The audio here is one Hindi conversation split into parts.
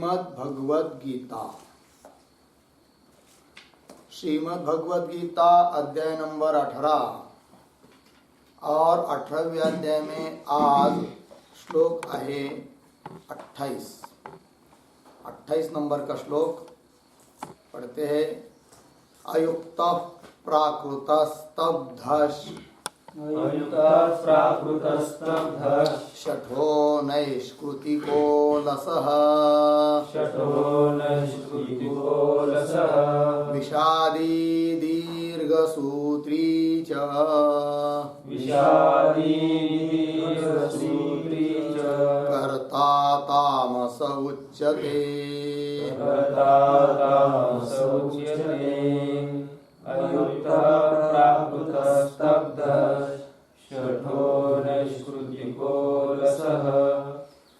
श्रीमद् भगवद गीता। श्रीमद् भगवद गीता अध्याय नंबर 18 और 18वें अध्याय में आज श्लोक आहे 28 नंबर का श्लोक पढ़ते हैं। अयुक्त प्राकृतस्तब्धश शठो नैष्कृतिको लसः विषादी दीर्घसूत्री च कर्ता तामस उच्यते। शठो नैष्कृतिको लसः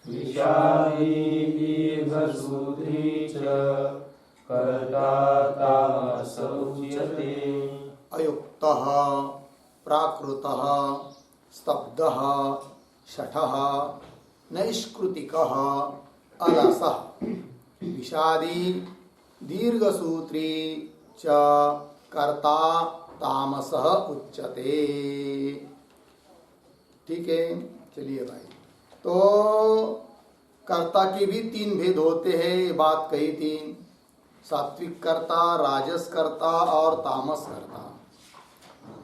विषादी दीर्घसूत्री च कर्ता तामस उच्यते। अयुक्तः प्राकृतः स्तब्धः शठः नैष्कृतिकः अलसः विषादी दीर्घसूत्री च कर्ता तामसः उच्यते। ठीक है, चलिए भाई। तो कर्ता के भी 3 भेद होते हैं, ये बात कही थी। सात्विक कर्ता, राजस कर्ता और तामस कर्ता।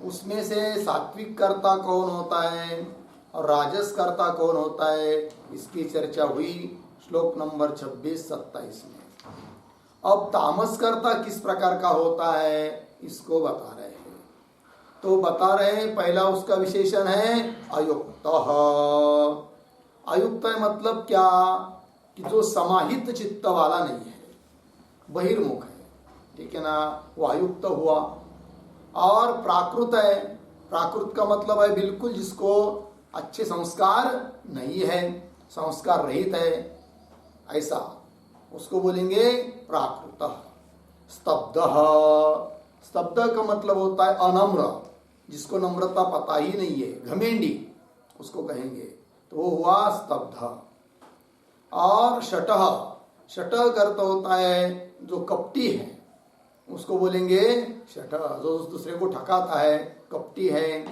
उसमें से सात्विक कर्ता कौन होता है और राजस कर्ता कौन होता है, इसकी चर्चा हुई श्लोक नंबर 26-27 में। अब तामस कर्ता किस प्रकार का होता है इसको बता रहे हैं। तो बता रहे हैं, पहला उसका विशेषण है अयुक्त। अयुक्त है मतलब क्या कि जो समाहित चित्त वाला नहीं है, बहिर्मुख है, ठीक है ना, वो अयुक्त हुआ। और प्राकृत है, प्राकृत का मतलब है बिल्कुल जिसको अच्छे संस्कार नहीं है, संस्कार रहित है, ऐसा उसको बोलेंगे प्राकृत। स्तब्ध, स्तब्ध का मतलब होता है अनम्र, जिसको नम्रता पता ही नहीं है, घमेंडी उसको कहेंगे, तो वो हुआ स्तब्ध। और शटह, शटह करता होता है जो कपटी है, उसको बोलेंगे शटह, जो दूसरे को ठकाता है, कपटी है,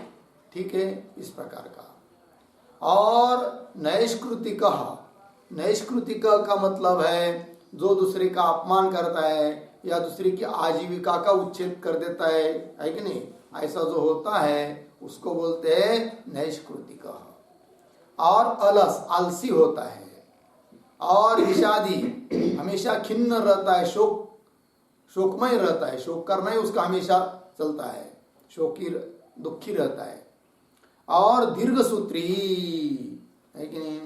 ठीक है, इस प्रकार का। और नैष्कृतिक, नैष्कृतिक का मतलब है जो दूसरे का अपमान करता है या दूसरे की आजीविका का उच्छेद कर देता है कि नहीं, ऐसा जो होता है उसको बोलते हैं नैष्कृतिक। और अलस, आलसी होता है। और विषादी, हमेशा खिन्न रहता है, शोकमय रहता है, शोक करना ही उसका हमेशा चलता है, शोकी दुखी रहता है। और दीर्घसूत्री है कि नहीं,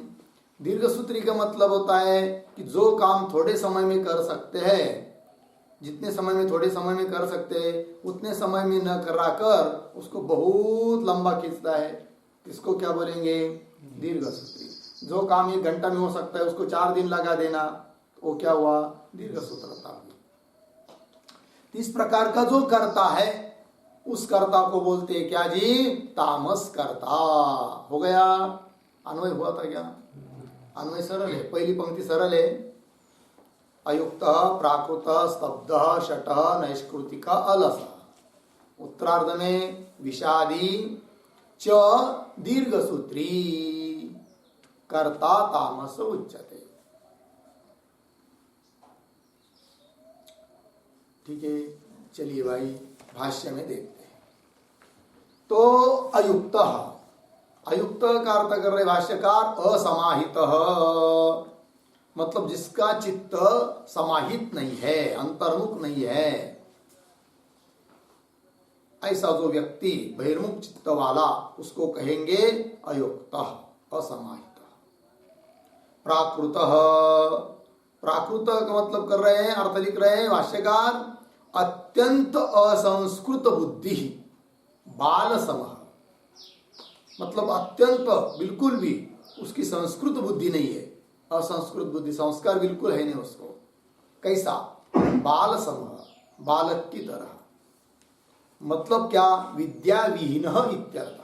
दीर्घसूत्री का मतलब होता है कि जो काम थोड़े समय में कर सकते हैं, जितने समय में थोड़े समय में कर सकते हैं उतने समय में न कराकर उसको बहुत लंबा खींचता है, इसको क्या बोलेंगे, दीर्घसूत्री। जो काम 1 घंटा में हो सकता है उसको 4 दिन लगा देना, वो क्या हुआ, दीर्घसूत्रता। इस प्रकार का जो कर्ता है उस कर्ता को बोलते हैं क्या जी, तामस कर्ता। हो गया, अन्वय हुआ था क्या, अन्वय सरल है, पहली पंक्ति सरल है। अयुक्त प्राकृत स्तब्ध शटः नैष्कृतिक अलस। उत्तरार्ध में विषादी च दीर्घसूत्री कर्ता तामस उच्यते। ठीक है, चलिए भाई भाष्य में देखते हैं। तो अयुक्त, अयुक्त का अर्थ कर रहे भाष्यकार असमाहित, मतलब जिसका चित्त समाहित नहीं है, अंतर्मुख नहीं है, ऐसा जो व्यक्ति बहिर्मुख चित्त वाला उसको कहेंगे अयुक्त, असमाहित। प्राकृत, प्राकृत का मतलब कर रहे हैं, अर्थ लिख रहे हैं भाष्यकार, अत्यंत असंस्कृत बुद्धि बाल समः, मतलब अत्यंत बिल्कुल भी उसकी संस्कृत बुद्धि नहीं है, असंस्कृत बुद्धि, संस्कार बिल्कुल है नहीं उसको। कैसा, बाल समः, बालक की तरह, मतलब क्या, विद्या विहीन इत्यर्थ।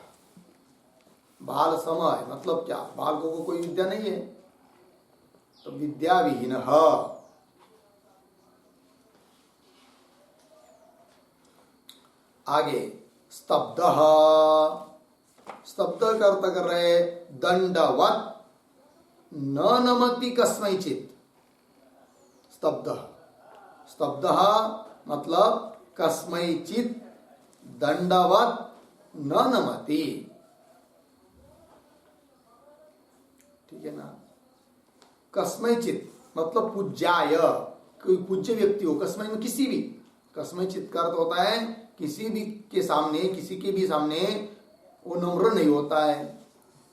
बाल समय मतलब क्या, बालकों को कोई विद्या नहीं है, तो विद्या विहीन। आगे स्तब्ध, स्तब्ध का अर्थ कर रहे दंडवत न नमति कस्मैचित। स्तब्ध, स्तब्ध मतलब कस्मैचित दंडवत न नमति, ठीक है ना। कस्मैचित मतलब पूज्याय, कोई पूज्य व्यक्ति हो, कस्मै में किसी भी, कस्मैचित का अर्थ होता है किसी भी के सामने, किसी के भी सामने वो नम्र नहीं होता है।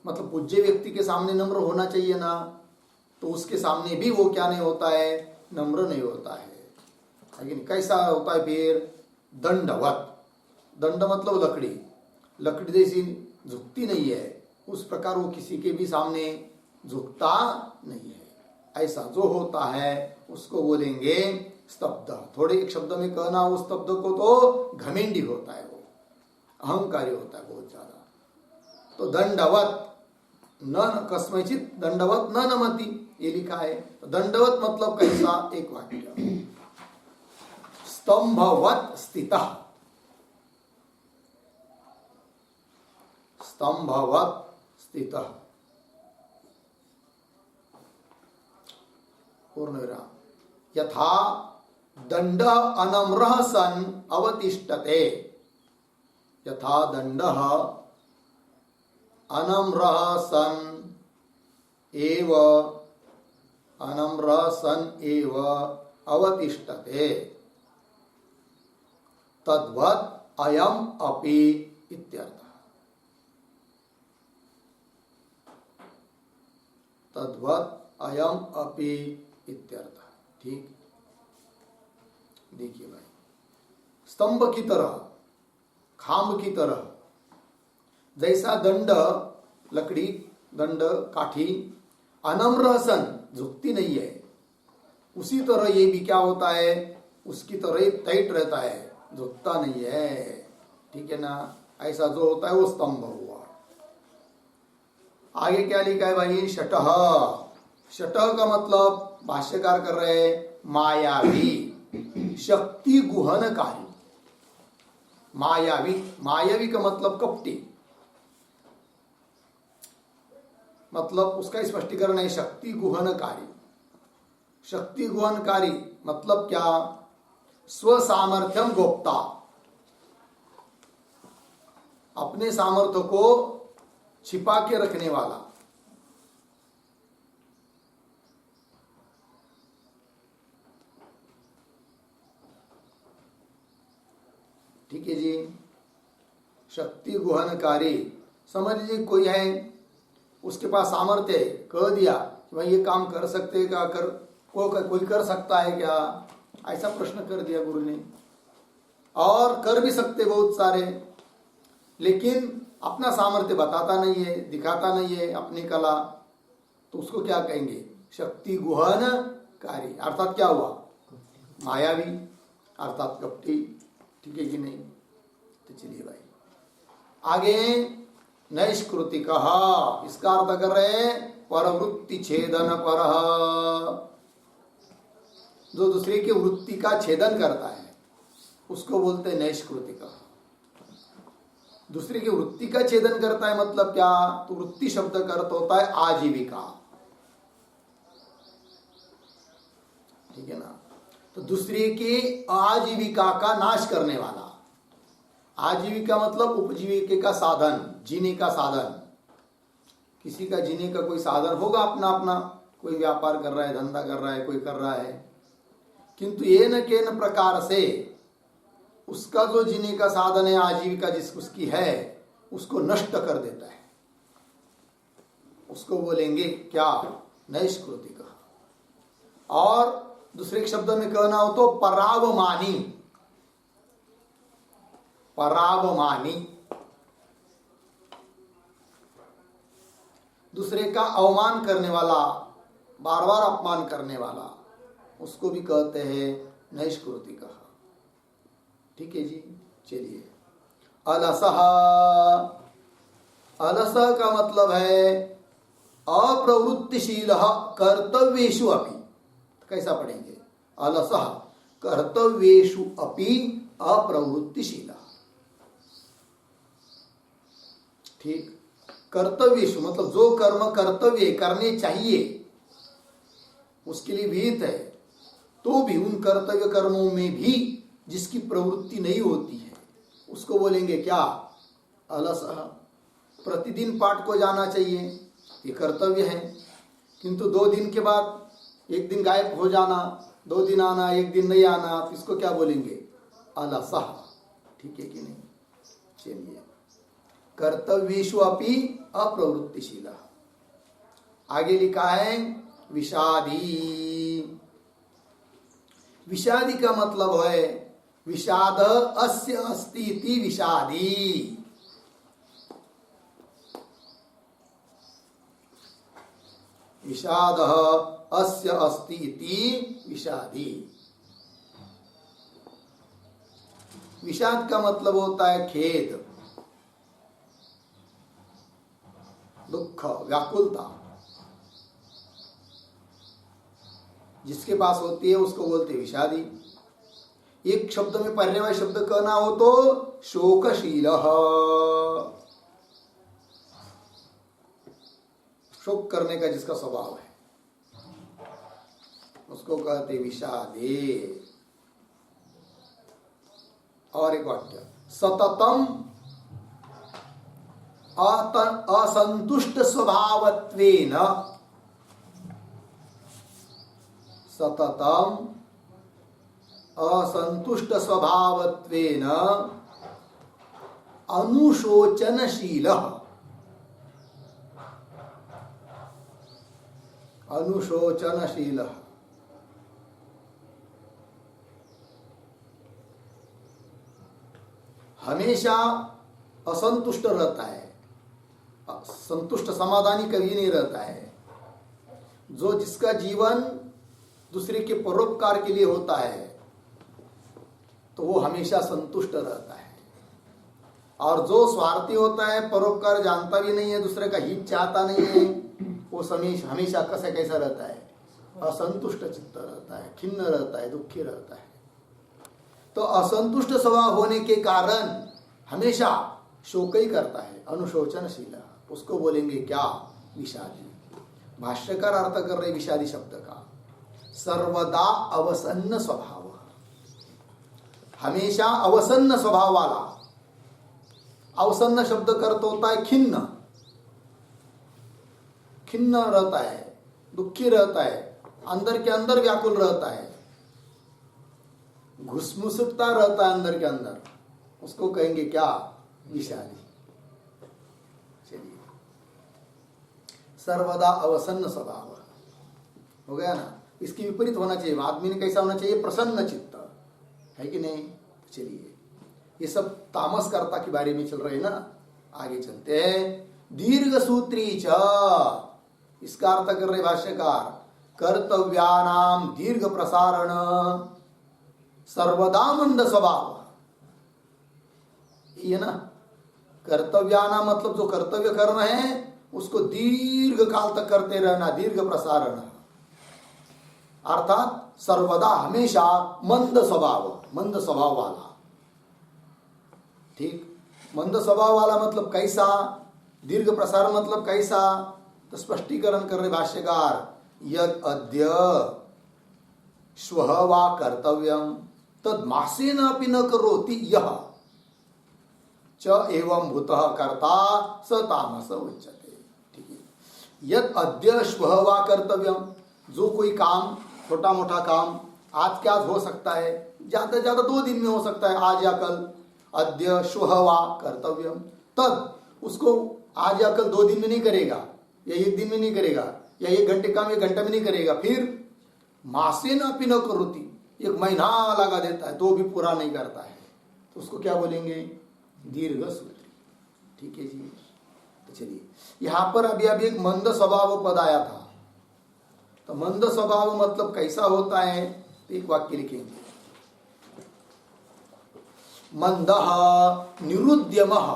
मतलब पूज्य व्यक्ति के सामने नम्र होना चाहिए ना, तो उसके सामने भी वो क्या नहीं होता है, नम्र नहीं होता है। लेकिन कैसा होता है फिर, दंडवत, दंड मतलब लकड़ी, लकड़ी जैसी झुकती नहीं है, उस प्रकार वो किसी के भी सामने झुकता नहीं है। ऐसा जो होता है उसको बोलेंगे स्तब्ध। थोड़े एक शब्द में कहना उस स्तब्ध को, तो घमेंडी होता है, वो अहंकारी होता है बहुत ज्यादा। तो दंडवत न कस्मैचित दंडवत न नमति, ये लिखा है। तो दंडवत मतलब कैसा, एक वाक्य, स्तंभवत स्थितः, स्तंभवत स्थितः, पूर्ण विराम। यथा दंड अनम्रः सन अवतिष्ठते, यथा दंड अनम्रः सन एव, अनम्रः सन एव अवतिष्ठते, तद्वत् अयम अपि इत्यर्थः। तद्वत् अयम अपि इत्यर्थः। ठीक, देखिए भाई, स्तंभ की तरह, खांब की तरह, जैसा दंड लकड़ी, दंड काठी अनम्र सन झुकती नहीं है, उसी तरह ये भी क्या होता है, उसकी तरह ही टाइट रहता है, झुकता नहीं है, ठीक है ना। ऐसा जो होता है वो स्तंभ हुआ। आगे क्या लिखा है भाई, शटह, शटह का मतलब भाष्यकार कर रहे हैं मायावी, शक्ति गुहनकारी। मायावी, मायावी का मतलब कपटी, मतलब उसका स्पष्टीकरण है शक्ति गुहनकारी। शक्ति गुहनकारी मतलब क्या, स्व सामर्थ्यम गोप्ता, अपने सामर्थ्य को छिपा के रखने वाला। ठीक है जी, शक्ति गुहनकारी। समझ लीजिए कोई है, उसके पास सामर्थ्य है, कह दिया कि भाई ये काम कर सकते हैं क्या, कर कोई कर सकता है क्या, ऐसा प्रश्न कर दिया गुरु ने, और कर भी सकते बहुत सारे, लेकिन अपना सामर्थ्य बताता नहीं है, दिखाता नहीं है अपनी कला, तो उसको क्या कहेंगे, शक्ति गुहनकारी। अर्थात क्या हुआ, मायावी, अर्थात कपटी। ठीक है कि नहीं। तो चलिए भाई आगे, नैष्कृतिक, इसका अर्थ कर रहे हैं परवृत्ति छेदन पर, जो दूसरे की वृत्ति का छेदन करता है उसको बोलते हैं नैष्कृतिक। दूसरे की वृत्ति का छेदन करता है मतलब क्या, तो वृत्ति शब्द का अर्थ होता है आजीविका, ठीक है ना। तो दूसरे की आजीविका का नाश करने वाला, आजीविका मतलब उपजीविका का साधन, जीने का साधन। किसी का जीने का कोई साधन होगा अपना अपना, कोई व्यापार कर रहा है, धंधा कर रहा है, कोई कर रहा है, किंतु ये न के न प्रकार से उसका जो जीने का साधन है, आजीविका जिस उसकी है, उसको नष्ट कर देता है, उसको बोलेंगे क्या, नैष्कृतिक। और दूसरे शब्द में कहना हो तो परावमानी, परावमानी, दूसरे का अवमान करने वाला, बार बार अपमान करने वाला, उसको भी कहते हैं नैष्कृतिक। ठीक है जी। चलिए, अलसः, अलस का मतलब है अप्रवृत्तिशील कर्तव्येषु अपि, कैसा पढ़ेंगे? अलसः कर्तव्येषु अपि अप्रवृत्तिशील। ठीक, कर्तव्येषु मतलब जो कर्म कर्तव्य करने चाहिए उसके लिए विहित है, तो भी उन कर्तव्य कर्मों में भी जिसकी प्रवृत्ति नहीं होती है उसको बोलेंगे क्या? अलसः। प्रतिदिन पाठ को जाना चाहिए, ये कर्तव्य है, किंतु 2 दिन के बाद 1 दिन गायब हो जाना, 2 दिन आना, 1 दिन नहीं आना, तो इसको क्या बोलेंगे? अलसः। ठीक है कि नहीं? चलिए, कर्तव्येषु अपि अप्रवृत्तिशील। आगे लिखा है विषादी। विषादी का मतलब है विषाद अस्य अस्ति इति विषादी। विषाद अस्य अस्ति इति विषादी। विषाद का मतलब होता है खेद, दुख, व्याकुलता। जिसके पास होती है उसको बोलते हैं विषादी। एक शब्द में पर्याय शब्द कहना हो तो शोकशील, शोक करने का जिसका स्वभाव है उसको कहते विषादे। और एक वाक्य, सततम असंतुष्ट स्वभावत्वेन, सततम असंतुष्ट स्वभावत्वेन अनुशोचनशील, अनुशोचनशील। हमेशा असंतुष्ट रहता है, संतुष्ट समाधानी कभी नहीं रहता है। जो जिसका जीवन दूसरे के परोपकार के लिए होता है तो वो हमेशा संतुष्ट रहता है, और जो स्वार्थी होता है, परोपकार जानता भी नहीं है, दूसरे का हित चाहता नहीं है, वो हमेशा कैसा रहता है? असंतुष्ट चित्त रहता है, खिन्न रहता है, दुखी रहता है। तो असंतुष्ट स्वभाव होने के कारण हमेशा शोक ही करता है, अनुशोचनशील, उसको बोलेंगे क्या? विषादी। भाष्यकार अर्थ कर रहे विषादी शब्द का सर्वदा अवसन्न स्वभाव, हमेशा अवसन्न स्वभाव वाला। अवसन्न शब्द कर्त होता है खिन्न, खिन्न रहता है, दुखी रहता है, अंदर के अंदर व्याकुल रहता है, घुसमुसुकता रहता है अंदर के अंदर, उसको कहेंगे क्या? विषादी। चलिए, सर्वदा अवसन्न स्वभाव हो गया ना। इसकी विपरीत होना चाहिए, आदमी ने कैसा होना चाहिए? प्रसन्न चित्त, है कि नहीं? चलिए, ये सब तामस कर्ता के बारे में चल रहे हैं ना, आगे चलते हैं। दीर्घ सूत्री च, इसका अर्थ कर रहे भाष्यकार कर्तव्यानाम दीर्घ प्रसारण सर्वदा मंद स्वभाव, ये ना। कर्तव्याना मतलब जो कर्तव्य कर्म है उसको दीर्घ काल तक करते रहना, दीर्घ प्रसारण, अर्थात सर्वदा हमेशा मंद स्वभाव, मंद स्वभाव वाला। ठीक, मंद स्वभाव वाला मतलब कैसा? दीर्घ प्रसारण मतलब कैसा? तो स्पष्टीकरण कर रहे भाष्यकार, यद अद्य श्वः वा कर्तव्यम तद मासेन अपि न करोति यह च एवं भूतः कर्ता स तामस उच्यते। ठीक है, यद अद्य श्वः वा कर्तव्यम, जो कोई काम, छोटा मोटा काम आज क्या हो सकता है, ज्यादा से ज्यादा 2 दिन में हो सकता है, आज या कल। अद्य श्वः वा कर्तव्यम, तद उसको आज या कल 2 दिन में नहीं करेगा, या 1 दिन में नहीं करेगा, या 1 घंटे काम 1 घंटे में नहीं करेगा, फिर मासेन अपि न करोति, 1 महीना लगा देता है तो भी पूरा नहीं करता है, तो उसको क्या बोलेंगे? दीर्घ सूत्री। ठीक है जी। तो चलिए, यहां पर अभी एक मंद स्वभाव पद आया था, तो मंद स्वभाव मतलब कैसा होता है? तो एक वाक्य लिखेंगे, मंदः निरुद्यमः,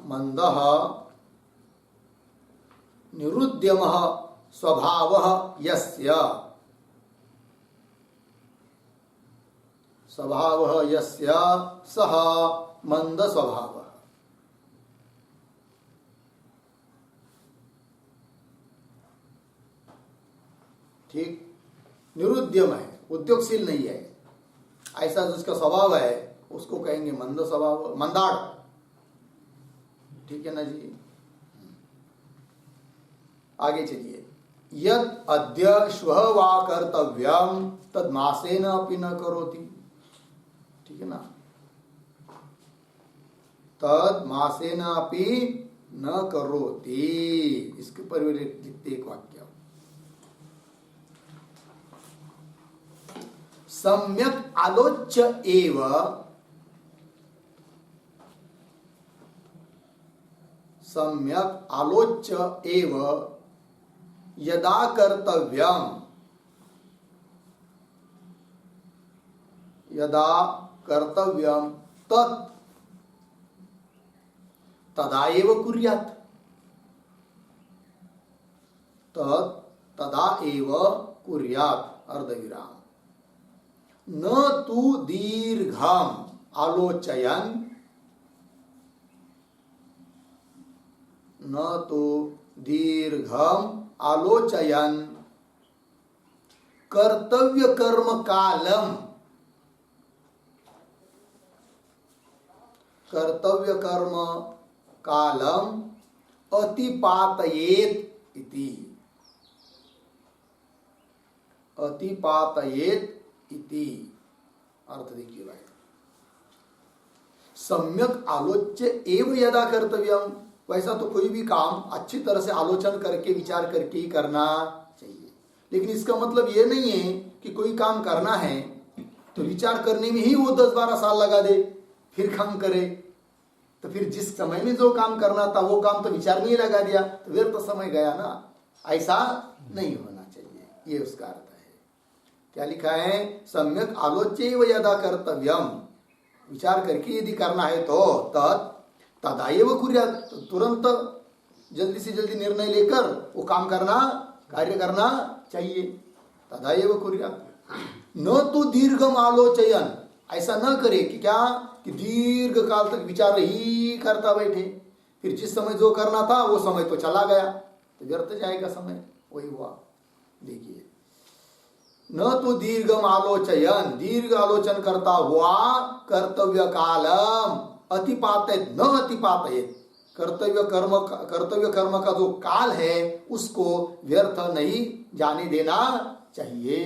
मंदः निरुद्यमः स्वभावः यस्य, स्वभावः यस्य सः मंद स्वभावः। ठीक, निरुद्यम है, उद्योगशील नहीं है, ऐसा जिसका स्वभाव है उसको कहेंगे मंद स्वभाव, मंदाड़। ठीक है ना जी। आगे चलिए। यद अद्य श्वः वा कर्तव्यम तद मासेन अपि न करोति। ठीक है ना, तद मासेन अपि न करोति, इसके ऊपर भी लिखते एक वाक्य। सम्यक आलोच्य एव, सम्यक आलोच्य एव यदा कर्तव्यम, यदा कर्तव्यम तत् तदा एव कुर्यात्, तत् तदा एव कुर्यात् अर्धविराम। न तु दीर्घम आलोचयन, न तो दीर्घम आलोचयन कर्तव्य कर्म कालम, कर्तव्य कर्म कालम अतिपातयेत इति, अतिपातयेत इति अर्थ देखिए भाई। सम्यक आलोच्य एव यदा कर्तव्यम, वैसा तो कोई भी काम अच्छी तरह से आलोचन करके विचार करके ही करना चाहिए, लेकिन इसका मतलब ये नहीं है कि कोई काम करना है तो विचार करने में ही वो 10-12 साल लगा दे फिर काम करे, तो फिर जिस समय में जो काम करना था वो काम तो विचार में ही लगा दिया तो फिर तो समय गया ना। ऐसा नहीं होना चाहिए, ये उसका अर्थ है। क्या लिखा है? सम्यक आलोच्य एव यदा कर्तव्यम, विचार करके यदि करना है तो तत् तदा एव कुर्यात्, तो तुरंत जल्दी से जल्दी निर्णय लेकर वो काम करना, कार्य करना चाहिए। तदा एव कुर्यात्। न तो दीर्घम आलोचयन, ऐसा न करे कि क्या कि दीर्घ काल तक विचार ही करता बैठे, फिर जिस समय जो करना था वो समय तो चला गया तो व्यर्थ जाएगा समय। वही हुआ। देखिए, न तो दीर्घम आलोचयन, दीर्घ आलोचन करता हुआ कर्तव्य कालम अतिपातयेत न अतिपातयेत, कर्तव्य कर्म का जो काल है उसको व्यर्थ नहीं जाने देना चाहिए।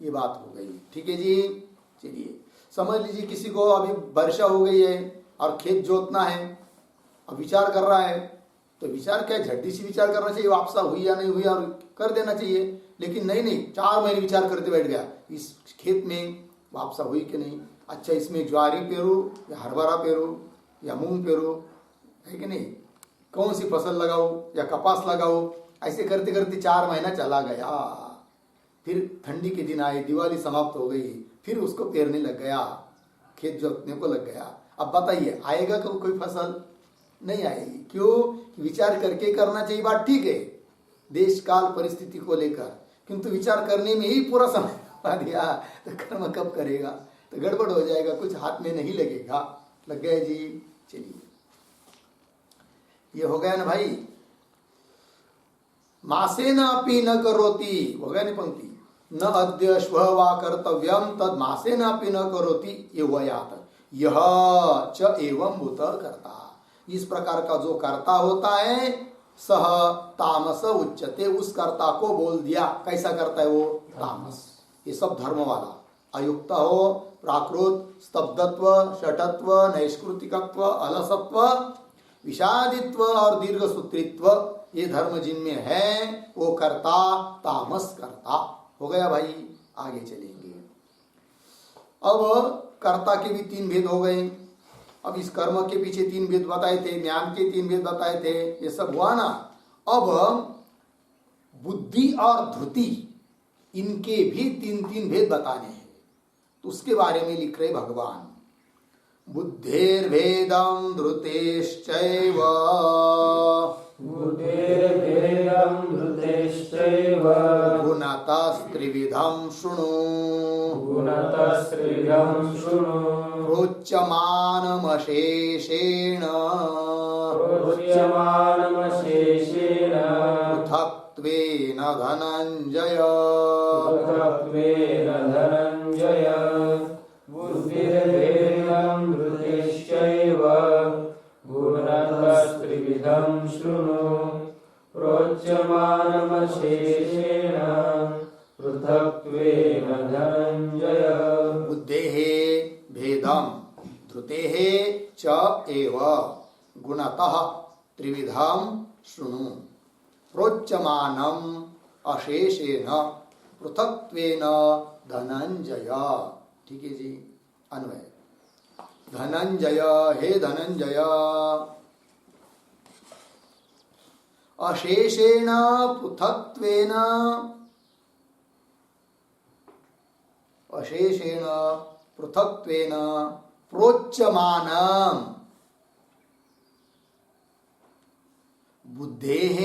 ये बात हो गई। ठीक है जी। चलिए समझ लीजिए किसी को अभी वर्षा हो गई है और खेत जोतना है, अब विचार कर रहा है, तो विचार क्या झट्टी से विचार करना चाहिए, वापसा हुई या नहीं हुई और कर देना चाहिए। लेकिन नहीं 4 महीने विचार करते बैठ गया, इस खेत में वापसा हुई कि नहीं, अच्छा इसमें ज्वारी पेरू या हरभरा पेरू या मूंग पेरू, है कि नहीं, कौन सी फसल लगाओ या कपास लगाओ, ऐसे करते करते 4 महीना चला गया। फिर ठंडी के दिन आए, दिवाली समाप्त हो गई, फिर उसको पेरने लग गया, खेत जोतने को लग गया। अब बताइए आएगा कोई फसल? नहीं आएगी। क्यों? विचार करके करना चाहिए, बात ठीक है देश काल परिस्थिति को लेकर, किंतु विचार करने में ही पूरा समय लगा दिया तो कर्म कब करेगा? तो गड़बड़ हो जाएगा, कुछ हाथ में नहीं लगेगा। लग गया जी। चलिए ये हो गया ना भाई। मासेन अपि न करोति, हो गया ना पंक्ति। न अद्य श्वः वा कर्तव्यम तद मासेन अपि न करोति, ये हुआ याद। यह च एवं भूत कर्ता, इस प्रकार का जो कर्ता होता है सह तामस उच्चते, उस कर्ता को बोल दिया। कैसा करता है वो? तामस। ये सब धर्म वाला, अयुक्त हो, प्राकृत, स्तब्धत्व, शठत्व, नैष्कृतिकत्व, अलसत्व, विषादित्व और दीर्घ सूत्रित्व, ये धर्म जिनमें है वो कर्ता तामस कर्ता हो गया भाई। आगे चलेंगे। अब कर्ता के भी 3 भेद हो गए। अब इस कर्म के पीछे 3 भेद बताए थे, ज्ञान के 3 भेद बताए थे, ये सब हुआ ना। अब बुद्धि और धृति, इनके भी 3 भेद बताने हैं, तो उसके बारे में लिख रहे भगवान। बुद्धेर्भेदं धृतेश्चैव बुद्धेर्भेदं धृतेश्चैव गुणतस्त्रिविधं शृणु गुणतस्त्रिविधं शृणु प्रोच्यमानमशेषेण प्रोच्यमानमशेषेण पृथक्त्वेन धनञ्जय पृथक्त्वेन धनञ्जय बुद्धिर्भेदं धृतेश्चैव गुणतस्त्रिविधं शृणु प्रोच्यमानमशेषेण पृथक्त्वेन धनञ्जय बुद्धेः भेदं धृतेः च एव गुणतः त्रिविधं शृणु प्रोच्यमानम् अशेषेण पृथक्त्वेन धनंजय। ठीक है जी, अन्वय। धनंजय, हे धनंजय, अशेषेण पृथक्त्वेन अशेषेण पृथक्त्वेन प्रोच्यमानम् बुद्धेः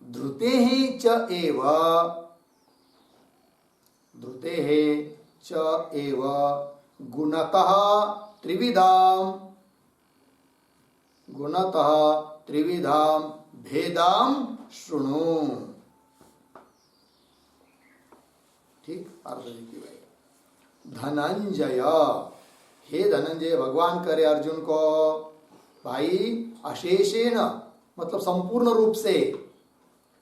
धृतेः च एव गुणतः त्रिविधां भेदां शृणु। ठीक, अर्थ देखिए भाई। धनंजय, हे धनंजय, भगवान करे अर्जुन को, भाई अशेषेण मतलब संपूर्ण रूप से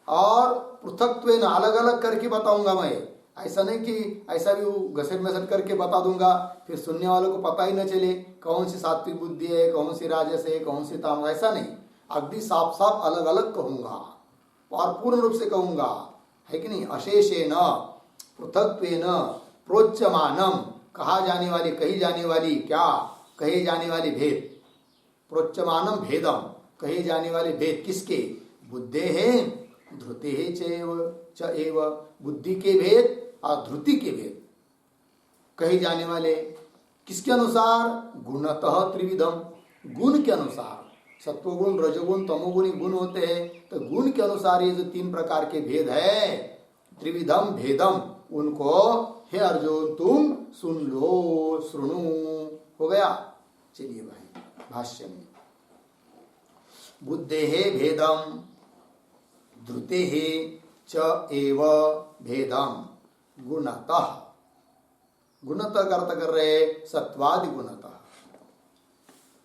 और पृथक्त्वेन अलग अलग करके बताऊंगा मैं। ऐसा नहीं कि ऐसा भी घसट मसट करके बता दूंगा फिर सुनने वालों को पता ही न चले कौन सी सात्विक बुद्धि है, कौन सी राजस है, कौन सी तामस, ऐसा नहीं। अगदी साफ साफ अलग अलग कहूंगा और पूर्ण रूप से कहूंगा, है कि नहीं। अशेषेण पृथक्त्वेन प्रोच्यमानम, कहा जाने वाली, कही जाने वाली, क्या कहे जाने वाली भेद। प्रोच्यमानम भेदम, कहे जाने वाले भेद किसके, बुद्धे है धृते है च एव, बुद्धि के भेद और धृति के भेद कहे जाने वाले किसके अनुसार, गुणतः त्रिविधम, गुण के अनुसार। सत्वगुण, रजोगुण, तमोगुण गुण होते हैं, तो गुण के अनुसार ये जो तीन प्रकार के भेद है, त्रिविधम भेदम, उनको हे अर्जुन तुम सुन लो, श्रृणु। हो गया। चलिए भाई भाष्य में, बुद्धेः भेदम धृतेः च एव भेदम गुणतः, गुणतः का अर्थ कर रहे सत्वादि गुणतः,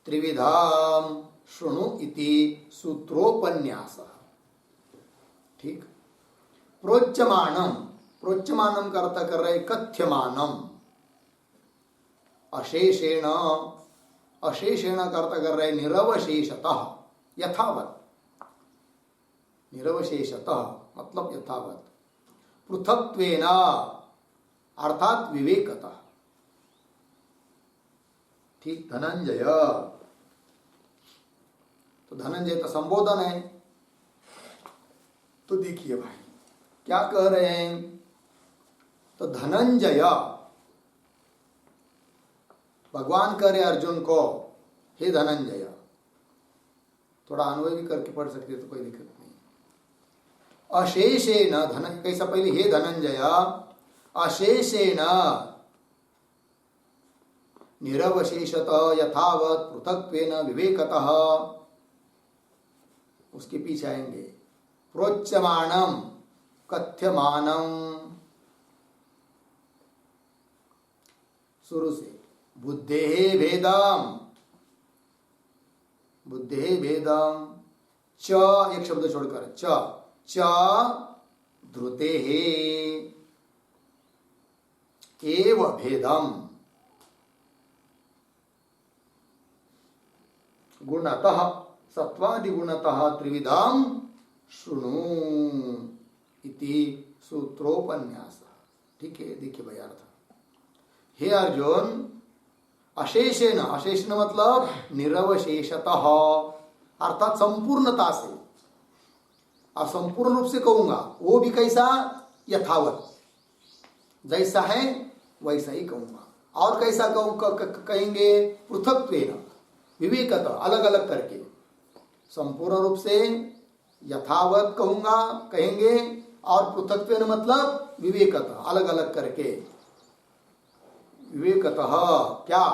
त्रिविधाम शृणु इति सूत्रोपन्यास। ठीक। प्रोच्यमानम, प्रोच्यमानम का अर्थ कर रहे कथ्यमानम। अशेषेण, अशेषेण का अर्थ कर रहे निरवशेषतः, यथावत, निरवशेषतः मतलब यथावत। पृथक्त्वेन अर्थात विवेकतः। ठीक। धनंजय, तो धनंजय तो संबोधन है। तो देखिए भाई क्या कह रहे हैं, तो धनंजय, भगवान कह रहे अर्जुन को, हे धनंजय। थोड़ा अन्वय भी करके पढ़ सकते तो कोई दिक्कत नहीं। अशेषेण, धन कैसा, पहले हे धनंजय, अशेषेण निरवशेषतः यथावत पृथक्त्वेन विवेकतः, उसके पीछे आएंगे प्रोच्यमानम कथ्यमानम, शुरू से बुद्धेः भेदम, बुद्धेः भेदम च, एक शब्द छोड़कर च धृतेः एव भेदम गुणतः सत्वादि गुणतः त्रिविधाम शृणु इति सूत्रोपन्यास। ठीक है, देखिए भाई अर्थ। हे अर्जुन, अशेषेण, अशेषेण मतलब निरवशेषतः, अर्थात संपूर्णता से, और संपूर्ण रूप से कहूंगा, वो भी कैसा, यथावत, जैसा है वैसा ही कहूंगा। और कैसा कहेंगे? पृथक्त्वेन, विवेकतः, अलग अलग करके। संपूर्ण रूप से यथावत कहेंगे, और पृथक्त्वेन मतलब विवेकतः, अलग अलग करके। विवेकतः क्या?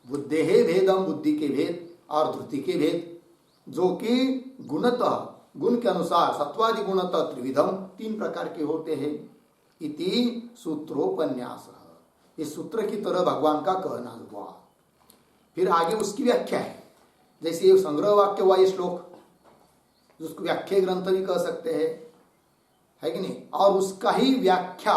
बुद्धेः भेदम, बुद्धि के भेद और धृति के भेद, जो कि गुणतः, गुण के अनुसार, सत्वादि गुणतः त्रिविधम, 3 प्रकार के होते हैं। इति सूत्रोपन्यास, इस सूत्र की तरह भगवान का कहना हुआ। फिर आगे उसकी व्याख्या है, जैसे ये संग्रह वाक्य हुआ ये श्लोक, जिसको व्याख्या ग्रंथ भी कह सकते हैं, है कि नहीं? और उसका ही व्याख्या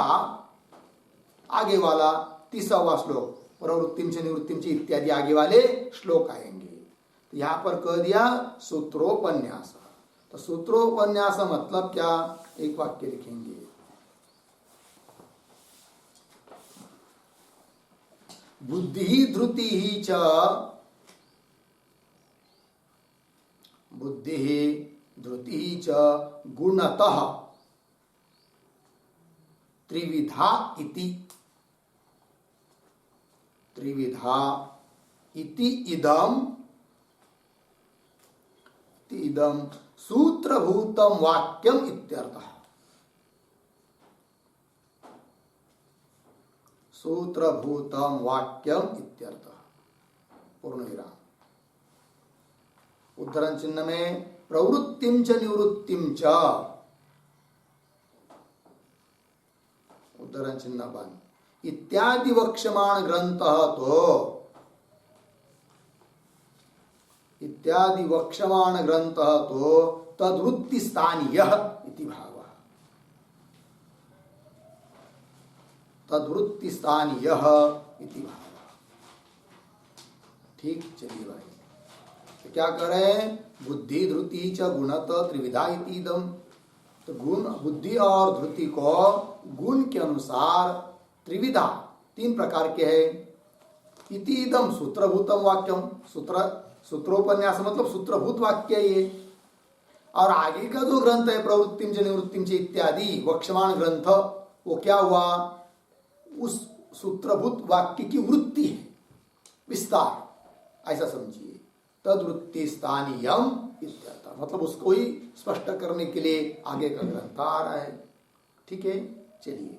आगे वाला 30वां श्लोक, प्रवृत्तिम च निवृत्तिम च इत्यादि आगे वाले श्लोक आएंगे। तो यहां पर कह दिया सूत्रोपन्यास। तो सूत्रोपन्यास मतलब क्या? एक वाक्य लिखेंगे, बुद्धि धृति ही च, बुद्धि धृति ही च गुणतः त्रिविधा इति, त्रिविधा इति इदम सूत्रभूतम वाक्यम इत्यर्थः। सूत्रभूतम वाक्यम इत्यर्थः। पूर्ण विराम। उद्धरण चिन्ह में प्रवृत्तिम च निवृत्तिम च, उद्धरण चिन्ह बंद, इत्यादि वक्ष्यमाण ग्रंथः तो, इत्यादि वक्ष्यमाण ग्रंथः तो तद्वृत्ति स्थानीयः इति भावः। तद्वृत्ति स्थानीयः इति भावः। ठीक, चलिए भाई, तो क्या कर रहे हैं? बुद्धि धृति च गुणतः त्रिविधा इति इदम। तो गुण, बुद्धि और धृति को गुण के अनुसार त्रिविधा, 3 प्रकार के है। इति इदम सूत्रभूतम वाक्यम, सूत्रोपन्यास मतलब सूत्रभूत वाक्य ये। और आगे का जो ग्रंथ है प्रवृत्तिम च निवृत्तिम च इत्यादि वक्ष्यमाण ग्रंथ, वो क्या हुआ? उस सूत्रभूत वाक्य की वृत्ति है, विस्तार, ऐसा समझिए। तद्वृत्ति स्थानीयम इत्यर्थ, मतलब उसको ही स्पष्ट करने के लिए आगे का ग्रंथ आ रहा है। ठीक है, चलिए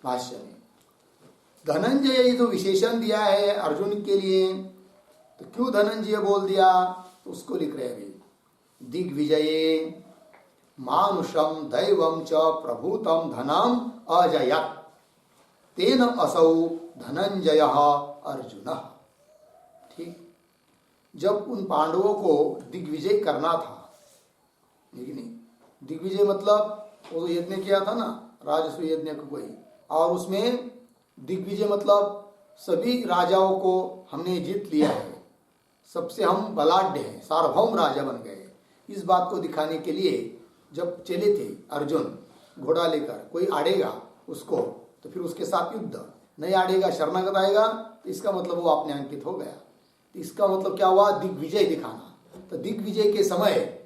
भाष्य में धनंजय ये जो विशेषण दिया है अर्जुन के लिए, तो क्यों धनंजय बोल दिया? तो उसको लिख रहे हैं, दिग्विजये मानुषम दैवम च प्रभूतम धनम अजयत, तेन असौ धनंजय अर्जुन। ठीक, जब उन पांडवों को दिग्विजय करना था, लेकिन दिग्विजय मतलब वो यज्ञ किया था ना, राजस्व यज्ञ को कोई, और उसमें दिग्विजय मतलब सभी राजाओं को हमने जीत लिया है, सबसे हम बलाढ्य हैं, सार्वभौम राजा बन गए। इस बात को दिखाने के लिए जब चले थे अर्जुन घोड़ा लेकर, कोई आड़ेगा उसको तो फिर उसके साथ युद्ध, नहीं आड़ेगा शरणागत आएगा, तो इसका मतलब वो आपने अंकित हो गया। तो इसका मतलब क्या हुआ? दिग्विजय दिखाना। तो दिग्विजय के समय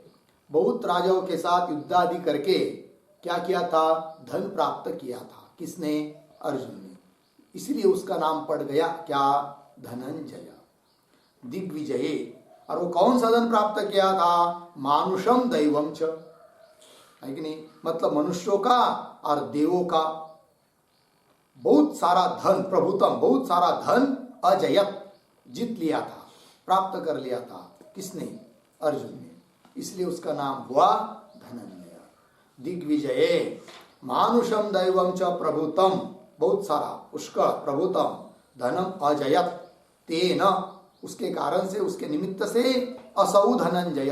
बहुत राजाओं के साथ युद्ध आदि करके क्या किया था? धन प्राप्त किया था। किसने? अर्जुन ने। इसलिए उसका नाम पड़ गया क्या? धनंजय, दिग्विजय। और वो कौन सा धन प्राप्त किया था? मानुषम दैवम च, है कि नहीं? मतलब मनुष्यों का और देवों का बहुत सारा धन, प्रभुतम, बहुत सारा धन, अजयत, जीत लिया था, प्राप्त कर लिया था। किसने? अर्जुन ने। इसलिए उसका नाम हुआ धनंजय। दिग्विजय मानुषम दैवम च प्रभुतम, बहुत सारा, पुष्कळ, प्रभुतम, धनम अजयत, तेन, उसके कारण से, उसके निमित्त से, असौ धनंजय,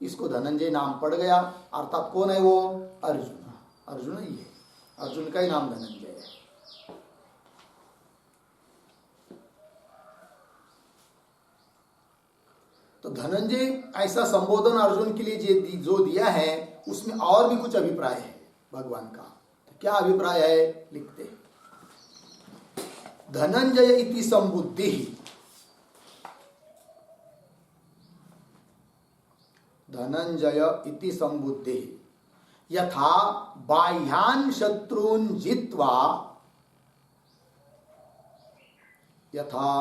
इसको धनंजय नाम पड़ गया। अर्थात कौन है वो? अर्जुन। अर्जुन ही है, अर्जुन का ही नाम धनंजय है। तो धनंजय ऐसा संबोधन अर्जुन के लिए जो दिया है, उसमें और भी कुछ अभिप्राय है भगवान का। तो क्या अभिप्राय है? लिखते हैं, धनंजय इति संबुद्धि, धनंजय इति संबुद्धि, यथा बाह्यान शत्रून् जित्वा यथा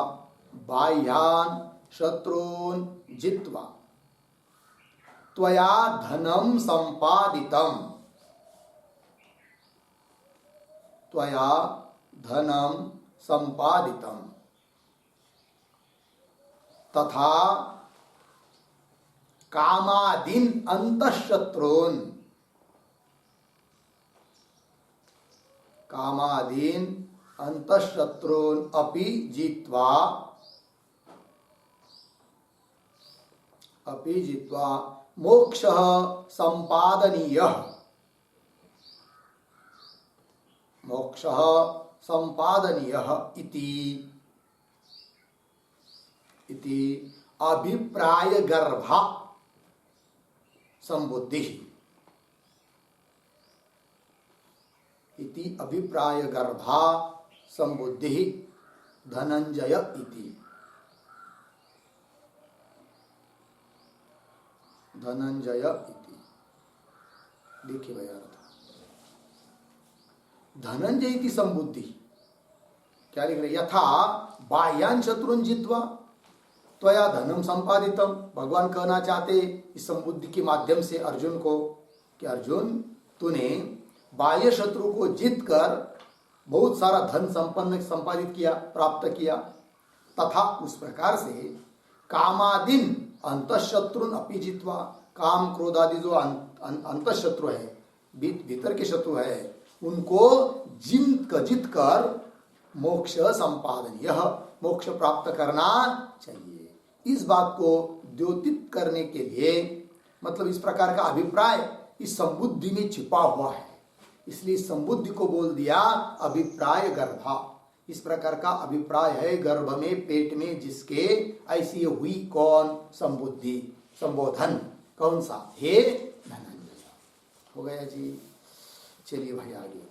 बाह्यान शत्रून् जित्वा त्वया धनं संपादितम्, त्वया धनं संपादितम्, तथा कामादीन अंतःशत्रून्, कामादीन अंतःशत्रून् अपि जित्वा मोक्षः संपादनीयः, मोक्षः संपादनीयः इति अभिप्राय गर्भा संबुद्धि, इति अभिप्राय गर्भा संबुद्धि धनंजय इति, धनंजय इति। देखिए भैया, धनंजय इति संबुद्धि क्या लिख रहे? यथा बाह्यान शत्रुन जित्वा त्वया धनम संपादितम। भगवान कहना चाहते इस संबुद्धि के माध्यम से अर्जुन को कि अर्जुन, तूने बाह्य शत्रु को जीत कर बहुत सारा धन संपादित किया, प्राप्त किया, तथा उस प्रकार से कामादीन अंतःशत्रुन अपि जित्वा, काम क्रोध आदि जो अंतःशत्रु है, भीतर के शत्रु है, उनको जीत कर मोक्ष संपादनीय, मोक्ष प्राप्त करना चाहिए। इस बात को द्योतित करने के लिए, मतलब इस प्रकार का अभिप्राय इस संबुद्धि में छिपा हुआ है, इसलिए इस संबुद्धि को बोल दिया अभिप्राय गर्भा। इस प्रकार का अभिप्राय है गर्भ में, पेट में जिसके, ऐसी हुई कौन? संबुद्धि, संबोधन कौन सा? हे धनंजय। हो गया जी। चलिए भाई आगे।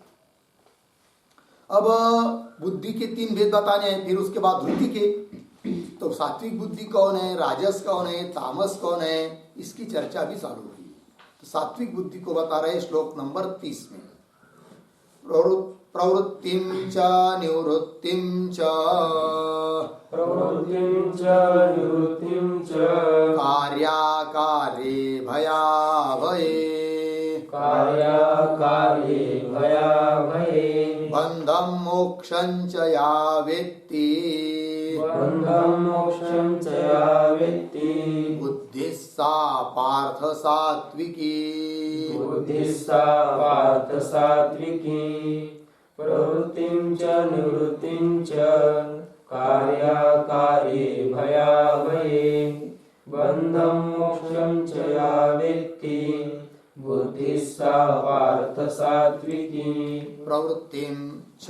अब बुद्धि के 3 भेद बताने हैं, फिर उसके बाद वृत्ति के। तो सात्विक बुद्धि कौन है, राजस कौन है, तामस कौन है, इसकी चर्चा भी चालू हुई। तो सात्विक बुद्धि को बता रहे श्लोक नंबर 30 में। प्रवृत्तिं च निवृत्तिं च, प्रवृत्तिं च निवृत्तिं च, कार्याकार्ये भयाभये, कार्याकार्ये भयाभये, बन्धं मोक्षं च या वेत्ति, बन्धं मोक्षं च या वेत्ति, बुद्धिः सा पार्थ सात्विकी, बुद्धिः सा पार्थ सात्विकी। प्रवृत्तिं च निवृत्तिं च, कार्याकार्ये भयाभये, बन्धं मोक्षं च या वेत्ति, बुद्धिः सा पार्थ सात्विकी। प्रवृत्तिं च